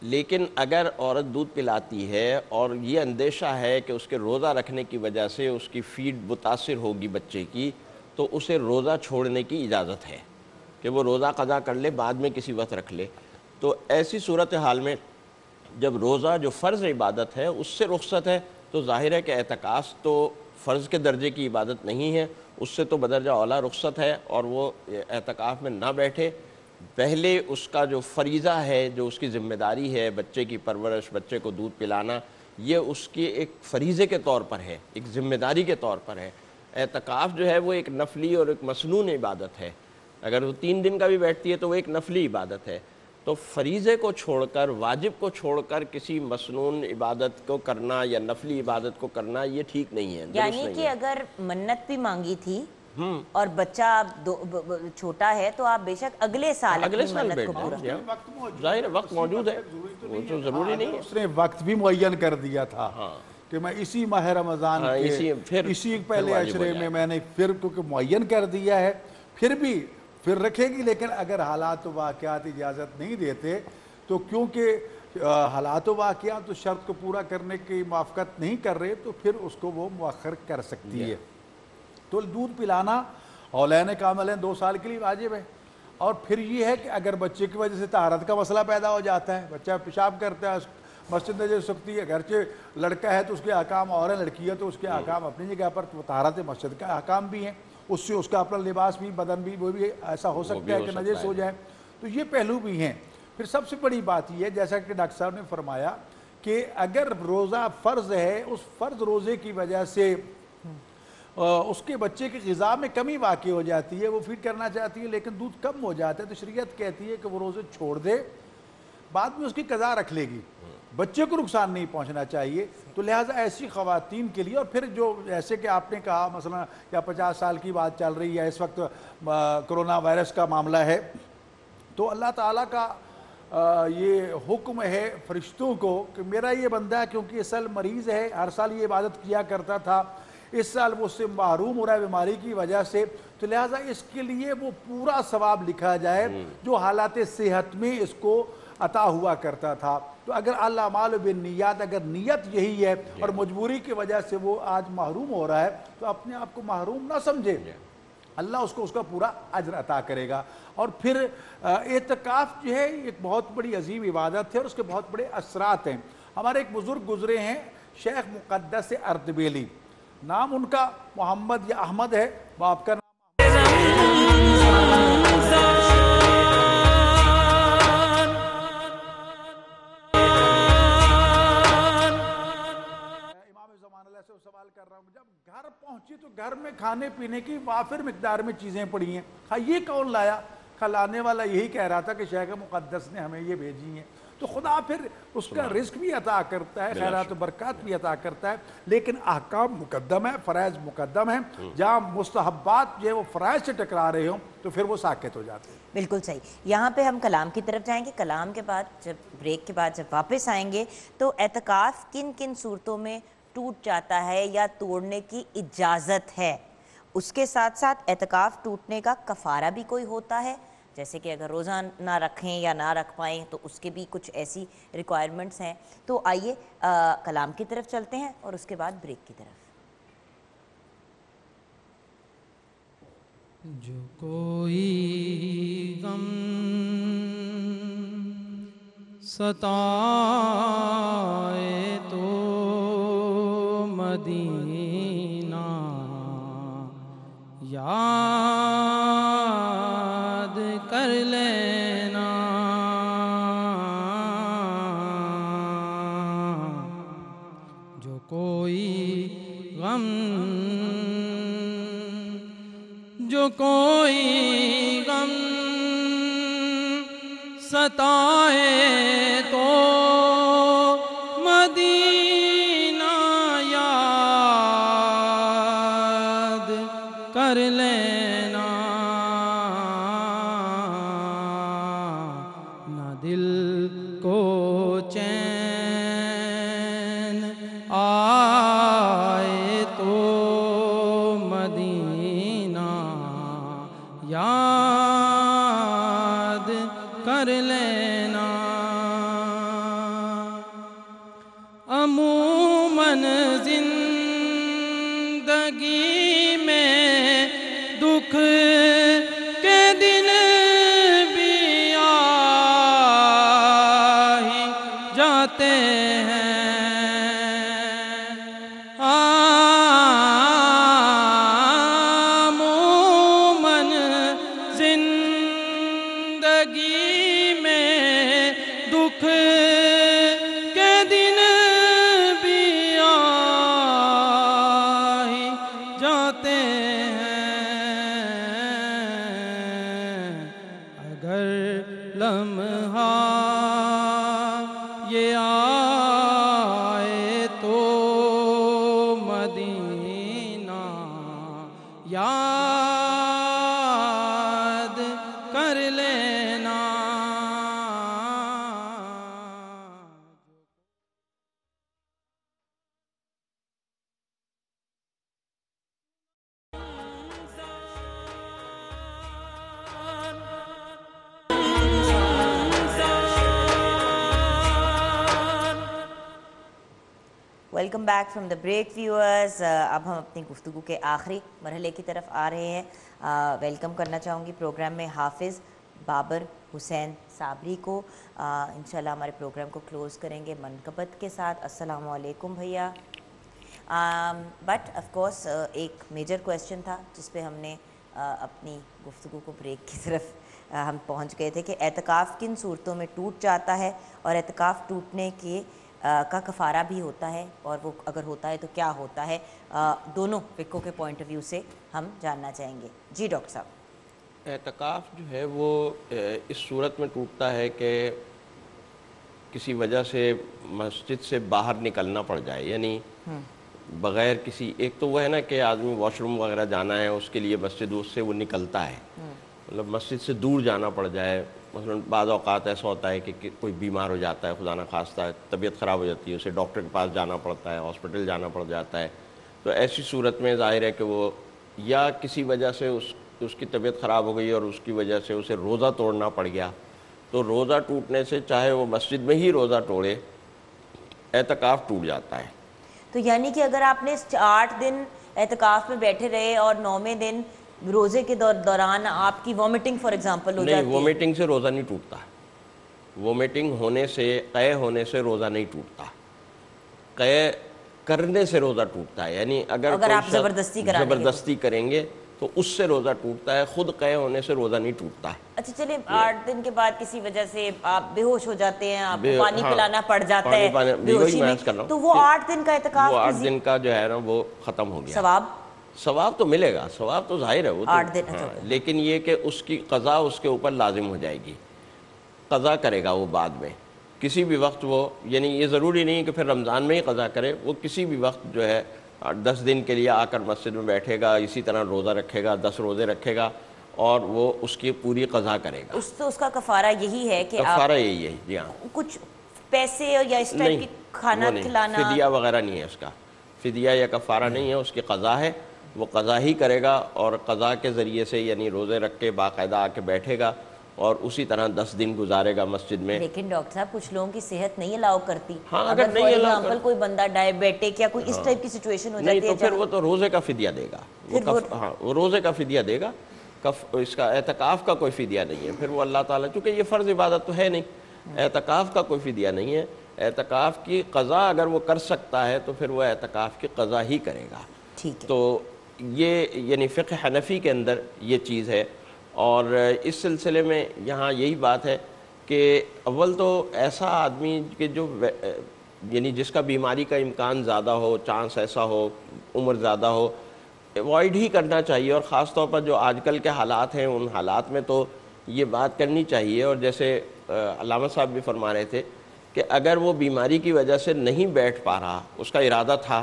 لیکن اگر عورت دودھ پلاتی ہے اور یہ اندیشہ ہے کہ اس کے روزہ رکھنے کی وجہ سے اس کی فیڈ متاثر ہوگی بچے کی, تو اسے روزہ چھوڑنے کی اجازت ہے کہ وہ روزہ قضا کر لے, بعد میں کسی وقت رکھ لے. تو ایسی صورتحال میں جب روزہ جو فرض عبادت ہے اس سے رخصت ہے, تو ظاہر ہے کہ اعتکاف تو فرض کے درجے کی عبادت نہیں ہے, اس سے تو بدرجہ اولیٰ رخصت ہے, اور وہ اعتکاف میں نہ بیٹھے. پہلے اس کا جو فریضہ ہے, جو اس کی ذمہ داری ہے, بچے کی پرورش, بچے کو دودھ پلانا, یہ اس کی ایک فریضے کے طور پر ہے, ایک ذمہ داری کے طور پر ہے. اعتکاف جو ہے وہ ایک نفلی اور ایک مسنون عبادت ہے. اگر وہ 3 دن کا بھی بیٹھتی ہے تو وہ ایک نفلی عبادت ہے. تو فریضے کو چھوڑ کر, واجب کو چھوڑ کر کسی مسنون عبادت کو کرنا یا نفلی عبادت کو کرنا یہ ٹھیک نہیں ہے. یعنی کہ اگر منت بھی مانگی تھی اور بچہ چھوٹا ہے تو آپ بے شک اگلے سال منت کو پورا, ظاہر وقت موجود ہے, وہ تو ضروری نہیں ہے. اس نے وقت بھی معین کر دیا تھا کہ میں اسی ماہ رمضان کے اسی پہلے عشرے میں نے پھر کیونکہ معین کر دیا ہے, پھر رکھے گی. لیکن اگر حالات و واقعات اجازت نہیں دیتے تو کیونکہ حالات و واقعات تو شرط کو پورا کرنے کی موافقت نہیں کر رہے, تو پھر اس کو وہ مؤخر کر سکتی ہے. تو دودھ پلانا اولین کاملین 2 سال کے لیے واجب ہے. اور پھر یہ ہے کہ اگر بچے کی وجہ سے طہارت کا مسئلہ پیدا ہو جاتا ہے, بچہ پیشاب کرتا ہے, مسجد میں جا سکتی ہے, اگرچہ لڑکا ہے تو اس کے احکام اور ہیں, لڑکی ہے تو اس کے احکام اپنی جگہ پر, طہارت مسجد کا احکام بھی ہیں, اس سے اس کا اپنا لباس بھی, بدن بھی, وہ بھی ایسا ہو سکتا ہے کہ نجس ہو جائے. تو یہ پہلو بھی ہیں. پھر سب سے بڑی بات یہ ہے جیسا کہ ڈاکٹر صاحب نے فرمایا کہ اگر روزہ فرض ہے, اس فرض روزے کی وجہ سے اس کے بچے کی غذا میں کمی واقع ہو جاتی ہے, وہ فیڈ کرنا چاہتی ہے لیکن دودھ کم ہو جاتا ہے, تو شریعت کہتی ہے کہ وہ روزے چھوڑ دے, بعد میں اس کی قضا رکھ لے گی, بچے کو نقصان نہیں پہنچنا چاہیے. تو لہٰذا ایسی خواتین کے لیے, اور پھر جو جیسے کہ آپ نے کہا مثلا یا 50 سال کی بات چل رہی ہے, اس وقت کرونا وائرس کا معاملہ ہے, تو اللہ تعالیٰ کا یہ حکم ہے فرشتوں کو کہ میرا یہ بندہ کیونکہ اصل مریض ہے, ہر سال یہ عبادت کیا کرتا تھا, اس سال وہ اس سے محروم ہو رہا ہے بیماری کی وجہ سے، تو لہٰذا اس کے لیے وہ پورا ثواب لکھا جائے جو حالات صحت میں اس کو عطا ہوا کرتا تھا۔ تو اگر الاعمال بالنیات، اگر نیت یہی ہے اور مجبوری کی وجہ سے وہ آج محروم ہو رہا ہے تو اپنے آپ کو محروم نہ سمجھے، اللہ اس کو اس کا پورا اجر عطا کرے گا۔ اور پھر اعتکاف جو ہے ایک بہت بڑی عظیم عبادت ہے اور اس کے بہت بڑے اثرات ہیں۔ ہمارے ایک بزرگ گزرے ہیں شیخ مقدس اردبیلی، نام ان کا محمد یا احمد ہے، باپ کا نام سوال کر رہا ہوں۔ جب گھر پہنچی تو گھر میں کھانے پینے کی وافر مقدار میں چیزیں پڑی ہیں، یہ کون لایا؟ لانے والا یہی کہہ رہا تھا کہ شیخ مقدس نے ہمیں یہ بھیجی ہیں۔ تو خدا پھر اس کا رزق بھی عطا کرتا ہے، خیرات و برکات بھی عطا کرتا ہے، لیکن احکام مقدم ہے، فرائض مقدم ہیں۔ جہاں مستحبات جو ہے وہ فرائض سے ٹکرا رہے ہوں تو پھر وہ ساکت ہو جاتے ہیں۔ بالکل صحیح۔ یہاں پہ ہم کلام کی طرف جائیں گے، کلام کے بعد جب بریک کے بعد جب واپس آئیں گے تو اعتکاف کن کن صورتوں میں ٹوٹ جاتا ہے یا توڑنے کی اجازت ہے، اس کے ساتھ ساتھ اعتکاف ٹوٹنے کا کفارہ بھی کوئی ہوتا ہے، جیسے کہ اگر روزہ نہ رکھیں یا نہ رکھ پائیں تو اس کے بھی کچھ ایسی ریکوائرمنٹس ہیں۔ تو آئیے کلام کی طرف چلتے ہیں اور اس کے بعد بریک کی طرف۔ جو کوئی غم ستائے تو مدینہ یاد کر لینا، جو کوئی غم ستائے تو مدینہ یاد کر لینا، نہ دل کو چین آئے تو مدینہ یاد کر لینا۔ عموماً زندگی میں دکھ کے دن بھی آ ہی جاتے ہیں، عموماً زندگی میں دکھ کے دن بھی آ ہی جاتے ہیں، اگر لمحہ یہ آئے تو مدینہ یاد کر لینا۔ Welcome back from the break viewers. اب ہم اپنی گفتگو کے آخری مرحلے کی طرف آ رہے ہیں۔ ویلکم کرنا چاہوں گی پروگرام میں حافظ بابر حسین صابری کو۔ انشاءاللہ ہمارے پروگرام کو کلوز کریں گے منقبت کے ساتھ۔ السلام علیکم بھیا۔ بٹ آف کورس ایک میجر کویسچن تھا جس پہ ہم نے اپنی گفتگو کو بریک کی طرف ہم پہنچ گئے تھے کہ اعتکاف کن صورتوں میں ٹوٹ جاتا ہے اور اعتکاف ٹوٹنے کے کا کفارہ بھی ہوتا ہے، اور وہ اگر ہوتا ہے تو کیا ہوتا ہے، دونوں فقہ کے پوائنٹ آف ویو سے ہم جاننا چاہیں گے۔ جی ڈاکٹر صاحب۔ اعتکاف جو ہے وہ اس صورت میں ٹوٹتا ہے کہ کسی وجہ سے مسجد سے باہر نکلنا پڑ جائے، یعنی بغیر کسی، ایک تو وہ ہے نا کہ آدمی واش روم وغیرہ جانا ہے اس کے لیے مسجد اس سے وہ نکلتا ہے، مطلب مسجد سے دور جانا پڑ جائے۔ مثلا بعض اوقات ایسا ہوتا ہے کہ کوئی بیمار ہو جاتا ہے، خدا نخواستہ طبیعت خراب ہو جاتی ہے، اسے ڈاکٹر کے پاس جانا پڑتا ہے، ہاسپٹل جانا پڑ جاتا ہے، تو ایسی صورت میں ظاہر ہے کہ وہ یا کسی وجہ سے اس کی طبیعت خراب ہو گئی اور اس کی وجہ سے اسے روزہ توڑنا پڑ گیا، تو روزہ ٹوٹنے سے چاہے وہ مسجد میں ہی روزہ توڑے اعتکاف ٹوٹ جاتا ہے۔ تو یعنی کہ اگر آپ نے 8 دن اعتکاف میں بیٹھے رہے اور 9ویں دن روزے کے دوران آپ کی وومٹنگ فار ایگزامپل ہو جاتی ہے؟ نہیں، وومیٹنگ سے روزہ نہیں ٹوٹتا، وومیٹنگ ہونے سے، قے ہونے سے روزہ نہیں ٹوٹتا، قے کرنے سے روزہ ٹوٹتا ہے، یعنی اگر آپ زبردستی کریں گے تو اس سے روزہ ٹوٹتا ہے، خود قے ہونے سے روزہ نہیں ٹوٹتا ہے۔ اچھا چلیں 8 دن کے بعد کسی وجہ سے آپ بے ہوش ہو جاتے ہیں، آپ کو پانی پلانا پڑ جاتا ہے بے ہوشی میں، تو وہ 8 دن کا اعتکاف، وہ 8 دن کا جو ہے نا وہ ختم ہو گیا۔ ثواب تو ملے گا، ثواب تو ظاہر ہے وہ 8 دن، لیکن یہ کہ اس کی قضا اس کے اوپر لازم ہو جائے گی، قضا کرے گا وہ بعد میں کسی بھی وقت، وہ یعنی یہ ضروری نہیں کہ پھر رمضان میں ہی قضا کرے، وہ کسی بھی وقت جو ہے 10 دن کے لیے آ کر مسجد میں بیٹھے گا، اسی طرح روزہ رکھے گا، 10 روزے رکھے گا اور وہ اس کی پوری قضا کرے گا۔ اس کا کفارہ یہی ہے کہ کفارہ یہی ہے، جی ہاں، کچھ پیسے یا اس ٹائپ کی کھانا کھلانا، فدیہ وغیرہ نہیں ہے، اس کا فدیہ یا کفارہ نہیں ہے، اس کی قضا ہے، وہ قضا ہی کرے گا اور قضا کے ذریعے سے یعنی روزے رکھ کے باقاعدہ آ کے بیٹھے گا اور اسی طرح 10 دن گزارے گا مسجد میں۔ لیکن ڈاکٹر صاحب کچھ لوگوں کی صحت نہیں الاؤ کرتی، ہاں اگر فار ایگزامپل کوئی بندہ ڈائبیٹک یا کوئی اس ٹائپ کی سچویشن ہو جاتی ہے، نہیں تو پھر وہ تو روزے کا فدیہ دے گا، ہاں وہ روزے کا فدیہ دے گا، اس کا اعتکاف کا کوئی فدیہ نہیں ہے، پھر وہ اللہ تعالیٰ، چونکہ یہ فرض عبادت تو ہے نہیں، اعتکاف کا کوئی فدیہ نہیں ہے، اعتکاف کی قضا اگر وہ کر سکتا ہے تو پھر وہ اعتکاف کی قضا ہی کرے گا۔ تو یہ یعنی فقہ حنفی کے اندر یہ چیز ہے، اور اس سلسلے میں یہاں یہی بات ہے کہ اول تو ایسا آدمی کہ جو یعنی جس کا بیماری کا امکان زیادہ ہو، چانس ایسا ہو، عمر زیادہ ہو، ایوائڈ ہی کرنا چاہیے، اور خاص طور پر جو آج کل کے حالات ہیں ان حالات میں تو یہ بات کرنی چاہیے۔ اور جیسے علامہ صاحب بھی فرما رہے تھے کہ اگر وہ بیماری کی وجہ سے نہیں بیٹھ پا رہا، اس کا ارادہ تھا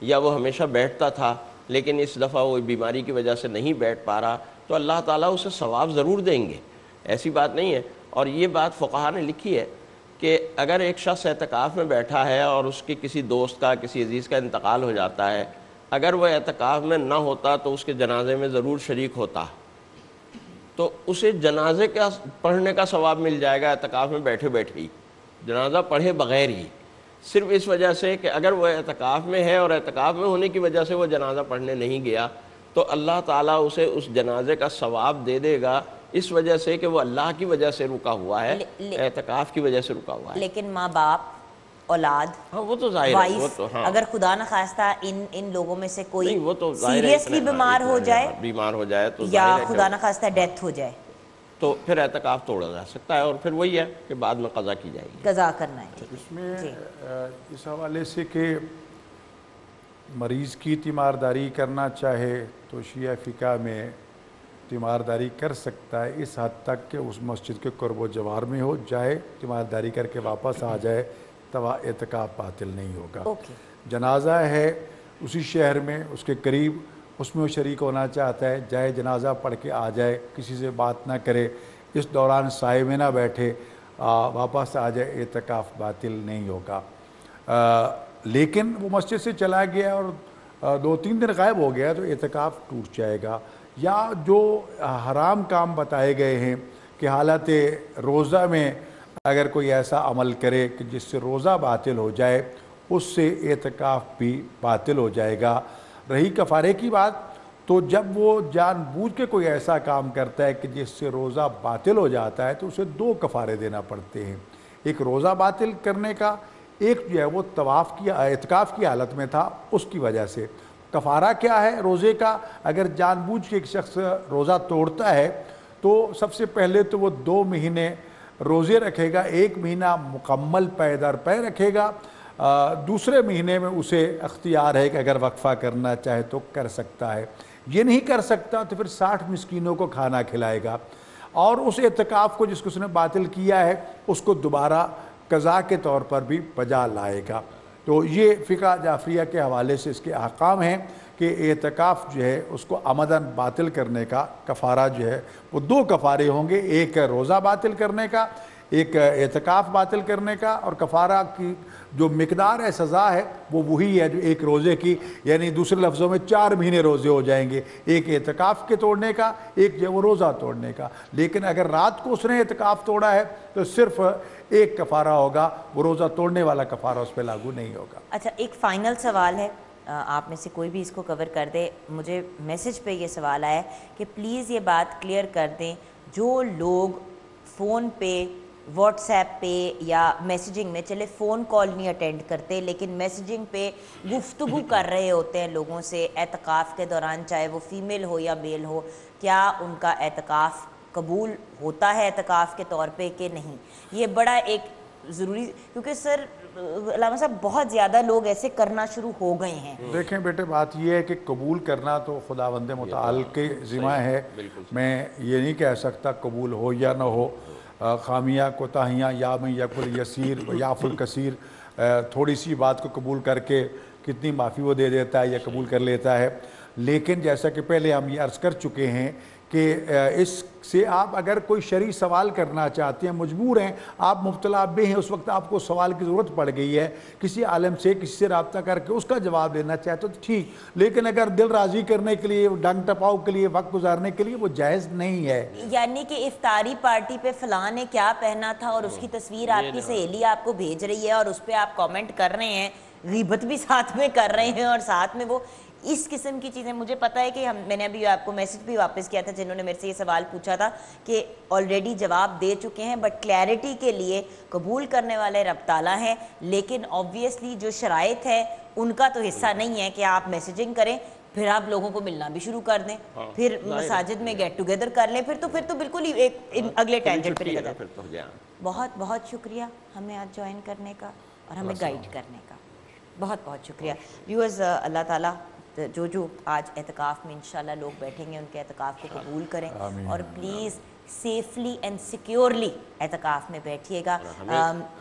یا وہ ہمیشہ بیٹھتا تھا لیکن اس دفعہ وہ بیماری کی وجہ سے نہیں بیٹھ پا رہا، تو اللہ تعالیٰ اسے ثواب ضرور دیں گے، ایسی بات نہیں ہے۔ اور یہ بات فقہا نے لکھی ہے کہ اگر ایک شخص اعتکاف میں بیٹھا ہے اور اس کے کسی دوست کا، کسی عزیز کا انتقال ہو جاتا ہے، اگر وہ اعتکاف میں نہ ہوتا تو اس کے جنازے میں ضرور شریک ہوتا، تو اسے جنازے کا پڑھنے کا ثواب مل جائے گا اعتکاف میں بیٹھے بیٹھے ہی، جنازہ پڑھے بغیر ہی، صرف اس وجہ سے کہ اگر وہ اعتکاف میں ہے اور اعتکاف میں ہونے کی وجہ سے وہ جنازہ پڑھنے نہیں گیا تو اللہ تعالیٰ اسے اس جنازے کا ثواب دے دے گا، اس وجہ سے کہ وہ اللہ کی وجہ سے رکا ہوا ہے، اعتکاف کی وجہ سے رکا ہوا ہے۔ لیکن ماں باپ، اولاد، ہاں وہ تو ظاہر ہے، وہ تو ہاں، اگر خدا نہ خواستہ ان لوگوں میں سے کوئی وہ تو سیریسلی بیمار ہو جائے تو یا خدا نہ خواستہ ڈیتھ ہو جائے تو پھر اعتکاف توڑا جا سکتا ہے، اور پھر وہی ہے کہ بعد میں قضا کی جائے گی، قضا کرنا ہے۔ اس میں اس حوالے سے کہ مریض کی تیمارداری کرنا چاہے تو شیعہ فقہ میں تیمارداری کر سکتا ہے اس حد تک کہ اس مسجد کے قرب و جوار میں ہو جائے، تیمارداری کر کے واپس آ جائے، تو اعتکاف باطل نہیں ہوگا۔ جنازہ ہے اسی شہر میں، اس کے قریب، اس میں وہ شریک ہونا چاہتا ہے، جائے جنازہ پڑھ کے آ جائے، کسی سے بات نہ کرے، اس دوران سائے میں نہ بیٹھے، واپس آ جائے، اعتکاف باطل نہیں ہوگا۔ لیکن وہ مسجد سے چلا گیا اور 2-3 دن غائب ہو گیا تو اعتکاف ٹوٹ جائے گا۔ یا جو حرام کام بتائے گئے ہیں کہ حالت روزہ میں اگر کوئی ایسا عمل کرے کہ جس سے روزہ باطل ہو جائے، اس سے اعتکاف بھی باطل ہو جائے گا۔ رہی کفارے کی بات، تو جب وہ جان بوجھ کے کوئی ایسا کام کرتا ہے کہ جس سے روزہ باطل ہو جاتا ہے تو اسے 2 کفارے دینا پڑتے ہیں، ایک روزہ باطل کرنے کا، ایک جو ہے وہ طواف کی اعتکاف کی حالت میں تھا اس کی وجہ سے۔ کفارہ کیا ہے روزے کا؟ اگر جان بوجھ کے ایک شخص روزہ توڑتا ہے تو سب سے پہلے تو وہ 2 مہینے روزے رکھے گا، 1 مہینہ مکمل پے در پے رکھے گا، دوسرے مہینے میں اسے اختیار ہے کہ اگر وقفہ کرنا چاہے تو کر سکتا ہے، یہ نہیں کر سکتا تو پھر 60 مسکینوں کو کھانا کھلائے گا، اور اس اعتکاف کو جس کو اس نے باطل کیا ہے اس کو دوبارہ قضا کے طور پر بھی بجا لائے گا۔ تو یہ فقہ جعفریہ کے حوالے سے اس کے احکام ہیں کہ اعتکاف جو ہے اس کو عمدن باطل کرنے کا کفارہ جو ہے وہ 2 کفارے ہوں گے، ایک ہے روزہ باطل کرنے کا، ایک اعتکاف باطل کرنے کا، اور کفارہ کی جو مقدار ہے، سزا ہے، وہ وہی ہے جو ایک روزے کی، یعنی دوسرے لفظوں میں 4 مہینے روزے ہو جائیں گے، ایک اعتکاف کے توڑنے کا، ایک جو وہ روزہ توڑنے کا۔ لیکن اگر رات کو اس نے اعتکاف توڑا ہے تو صرف ایک کفارہ ہوگا، وہ روزہ توڑنے والا کفارہ اس پہ لاگو نہیں ہوگا۔ اچھا، ایک فائنل سوال ہے، آپ میں سے کوئی بھی اس کو کور کر دے۔ مجھے میسج پہ یہ سوال آیا ہے کہ پلیز یہ بات کلیئر کر دیں، جو لوگ فون پہ، واٹس ایپ پہ یا میسیجنگ میں، چلے فون کال نہیں اٹینڈ کرتے لیکن میسیجنگ پہ گفتگو کر رہے ہوتے ہیں لوگوں سے اعتکاف کے دوران، چاہے وہ فیمیل ہو یا میل ہو، کیا ان کا اعتکاف قبول ہوتا ہے اعتکاف کے طور پہ کہ نہیں؟ یہ بڑا ایک ضروری، کیونکہ سر علامہ صاحب بہت زیادہ لوگ ایسے کرنا شروع ہو گئے ہیں۔ دیکھیں بیٹے، بات یہ ہے کہ قبول کرنا تو خداوند متعال کے ذمہ ہے، میں یہ نہیں کہہ سکتا قبول ہو یا نہ ہو۔ خامیاں کوتاہیاں یا من یقبل یسیر و یعفو الکثیر، تھوڑی سی بات کو قبول کر کے کتنی معافی وہ دے دیتا ہے یا قبول کر لیتا ہے۔ لیکن جیسا کہ پہلے ہم یہ عرض کر چکے ہیں کہ اس سے آپ اگر کوئی شرعی سوال کرنا چاہتے ہیں، مجبور ہیں، آپ مبتلا بھی ہیں، اس وقت آپ کو سوال کی ضرورت پڑ گئی ہے، کسی عالم سے، کسی سے رابطہ کر کے اس کا جواب لینا چاہتے تو ٹھیک، لیکن اگر دل راضی کرنے کے لیے، ڈنگ ٹپاؤ کے لیے، وقت گزارنے کے لیے، وہ جائز نہیں ہے۔ یعنی کہ افطاری پارٹی پہ فلاں نے کیا پہنا تھا اور اس کی تصویر آپ کی سہیلی آپ کو بھیج رہی ہے اور اس پہ آپ کامنٹ کر رہے ہیں، غیبت بھی ساتھ میں کر رہے ہیں اور ساتھ میں وہ اس قسم کی چیزیں، مجھے پتا ہے کہ میں نے ابھی آپ کو میسج بھی واپس کیا تھا جنہوں نے میرے سے یہ سوال پوچھا تھا کہ آلریڈی جواب دے چکے ہیں، بٹ کلیئرٹی کے لیے قبول کرنے والے رب تعالیٰ ہیں، لیکن آبویسلی جو شرائط ہے ان کا تو حصہ نہیں ہے کہ آپ میسیجنگ کریں، پھر آپ لوگوں کو ملنا بھی شروع کر دیں، پھر مساجد میں گیٹ ٹوگیدر کر لیں، پھر تو بالکل ہی ایک اگلے ٹینجنٹ پہ نکل جائے۔ بہت بہت شکریہ ہمیں آج جوائن کرنے کا اور ہمیں گائیڈ کرنے کا، بہت بہت شکریہ۔ ویورز، اللہ تعالیٰ جو آج اعتکاف میں انشاءاللہ لوگ بیٹھیں گے ان کے اعتکاف کو قبول کریں، اور پلیز سیفلی اینڈ سیکیورلی اعتکاف میں بیٹھیے گا۔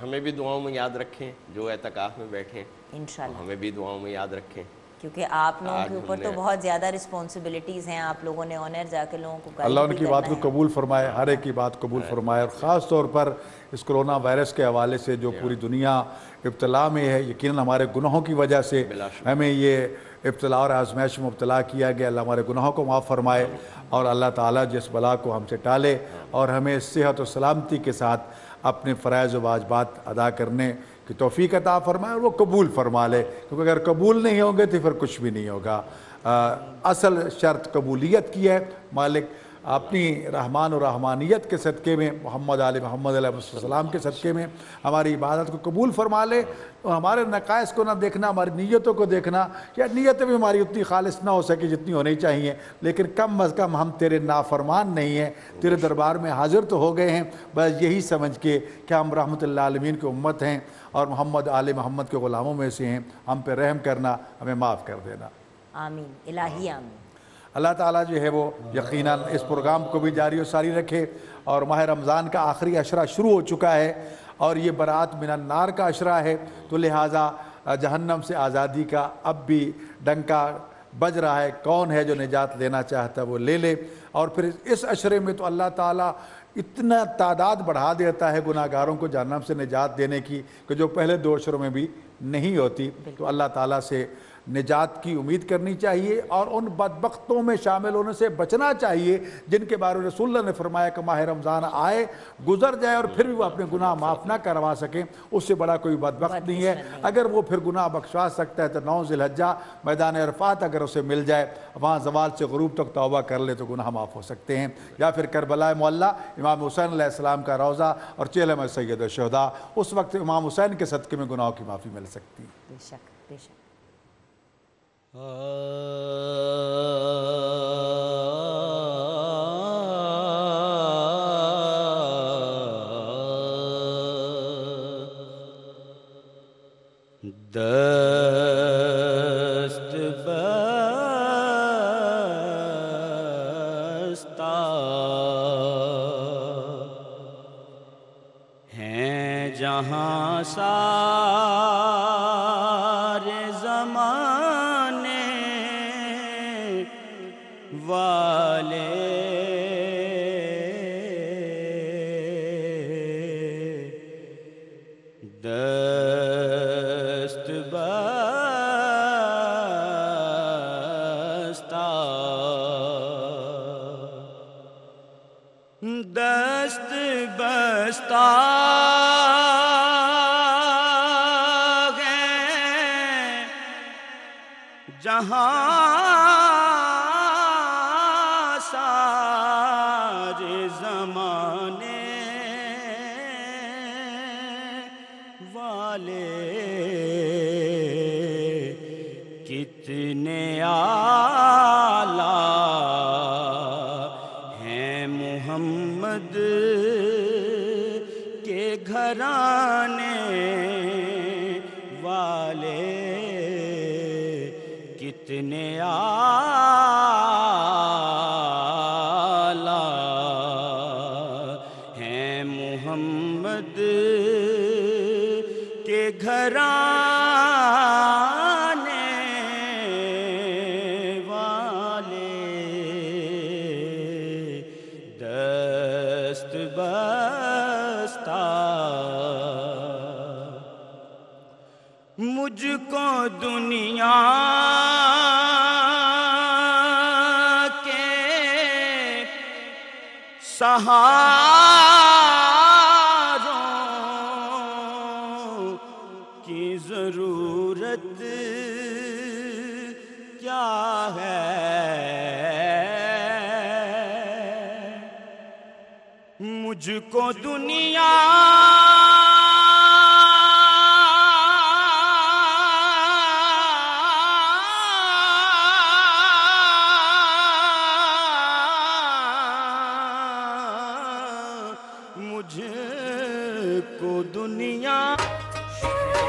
ہمیں بھی دعاؤں میں یاد رکھیں، جو اعتکاف میں بیٹھیں انشاءاللہ ہمیں بھی دعاؤں میں یاد رکھیں، کیونکہ آپ لوگوں کے اوپر تو بہت زیادہ رسپانسبلٹیز ہیں، آپ لوگوں نے آنر جا کے لوگوں کو اللہ ان کی بات کو قبول فرمائے، ہر ایک کی بات قبول فرمائے، اور خاص طور پر اس کرونا وائرس کے حوالے سے جو پوری دنیا ابتلا میں ہے، یقیناً ہمارے گناہوں کی وجہ سے ہمیں یہ ابتلا اور آزمائش میں مبتلا کیا گیا۔ اللہ ہمارے گناہوں کو معاف فرمائے، اور اللہ تعالیٰ جس بلا کو ہم سے ٹالے اور ہمیں صحت و سلامتی کے ساتھ اپنے فرائض و واجبات ادا کرنے کی توفیق عطا فرمائے، اور وہ قبول فرما لے، کیونکہ اگر قبول نہیں ہوں گے تو پھر کچھ بھی نہیں ہوگا۔ اصل شرط قبولیت کی ہے۔ مالک اپنی رحمان و رحمانیت کے صدقے میں، محمد محمد علیہ السلام کے صدقے میں ہماری عبادت کو قبول فرما لے، اور ہمارے نقائص کو نہ دیکھنا، ہماری نیتوں کو دیکھنا، یا نیتیں بھی ہماری اتنی خالص نہ ہو سکے جتنی ہونی چاہیے، لیکن کم از کم ہم تیرے نافرمان نہیں ہیں، تیرے دربار میں حاضر تو ہو گئے ہیں، بس یہی سمجھ کے کہ ہم رحمت اللہ عالمین کی امت ہیں اور محمد آل محمد کے غلاموں میں سے ہیں، ہم پہ رحم کرنا، ہمیں معاف کر دینا۔ آمین، الہی آمین۔ اللہ تعالیٰ جو ہے وہ یقیناً اس پروگرام کو بھی جاری و ساری رکھے، اور ماہ رمضان کا آخری عشرہ شروع ہو چکا ہے اور یہ برات من النار کا عشرہ ہے، تو لہٰذا جہنم سے آزادی کا اب بھی ڈنکا بج رہا ہے، کون ہے جو نجات لینا چاہتا ہے وہ لے لے۔ اور پھر اس عشرے میں تو اللہ تعالیٰ اتنا تعداد بڑھا دیتا ہے گناہ گاروں کو جہنم سے نجات دینے کی کہ جو پہلے 2 عشروں میں بھی نہیں ہوتی، تو اللہ تعالیٰ سے نجات کی امید کرنی چاہیے، اور ان بدبختوں میں شامل ہونے سے بچنا چاہیے جن کے بارے میں رسول اللہ نے فرمایا کہ ماہ رمضان آئے گزر جائے اور پھر بھی وہ اپنے گناہ معاف نہ کروا سکیں، اس سے بڑا کوئی بدبخت نہیں ہے۔ اگر وہ پھر گناہ بخشوا سکتا ہے تو 9 ذی الحجہ میدان عرفات اگر اسے مل جائے، وہاں زوال سے غروب تک توبہ کر لے تو گناہ معاف ہو سکتے ہیں، یا پھر کربلا معلیٰ امام حسین علیہ السلام کا روضہ اور چہلم سید الشہداء، اس وقت امام حسین کے صدقے میں گناہوں کی معافی مل سکتی ہے۔ بے شک، بے شک۔ دست بستہ ہیں جہاں سارے زمانے والے، بستہ ہے جہاں سارے زمانے والے کتنے اعلیٰ ہیں محمد کے گھرانے والے، کتنے اعلیٰ ہیں محمد کے گھرانے والے، دست بستہ مجھ کو دنیا کے سہاروں کی ضرورت کیا ہے، مجھ کو دنیا مجھ کو دنیا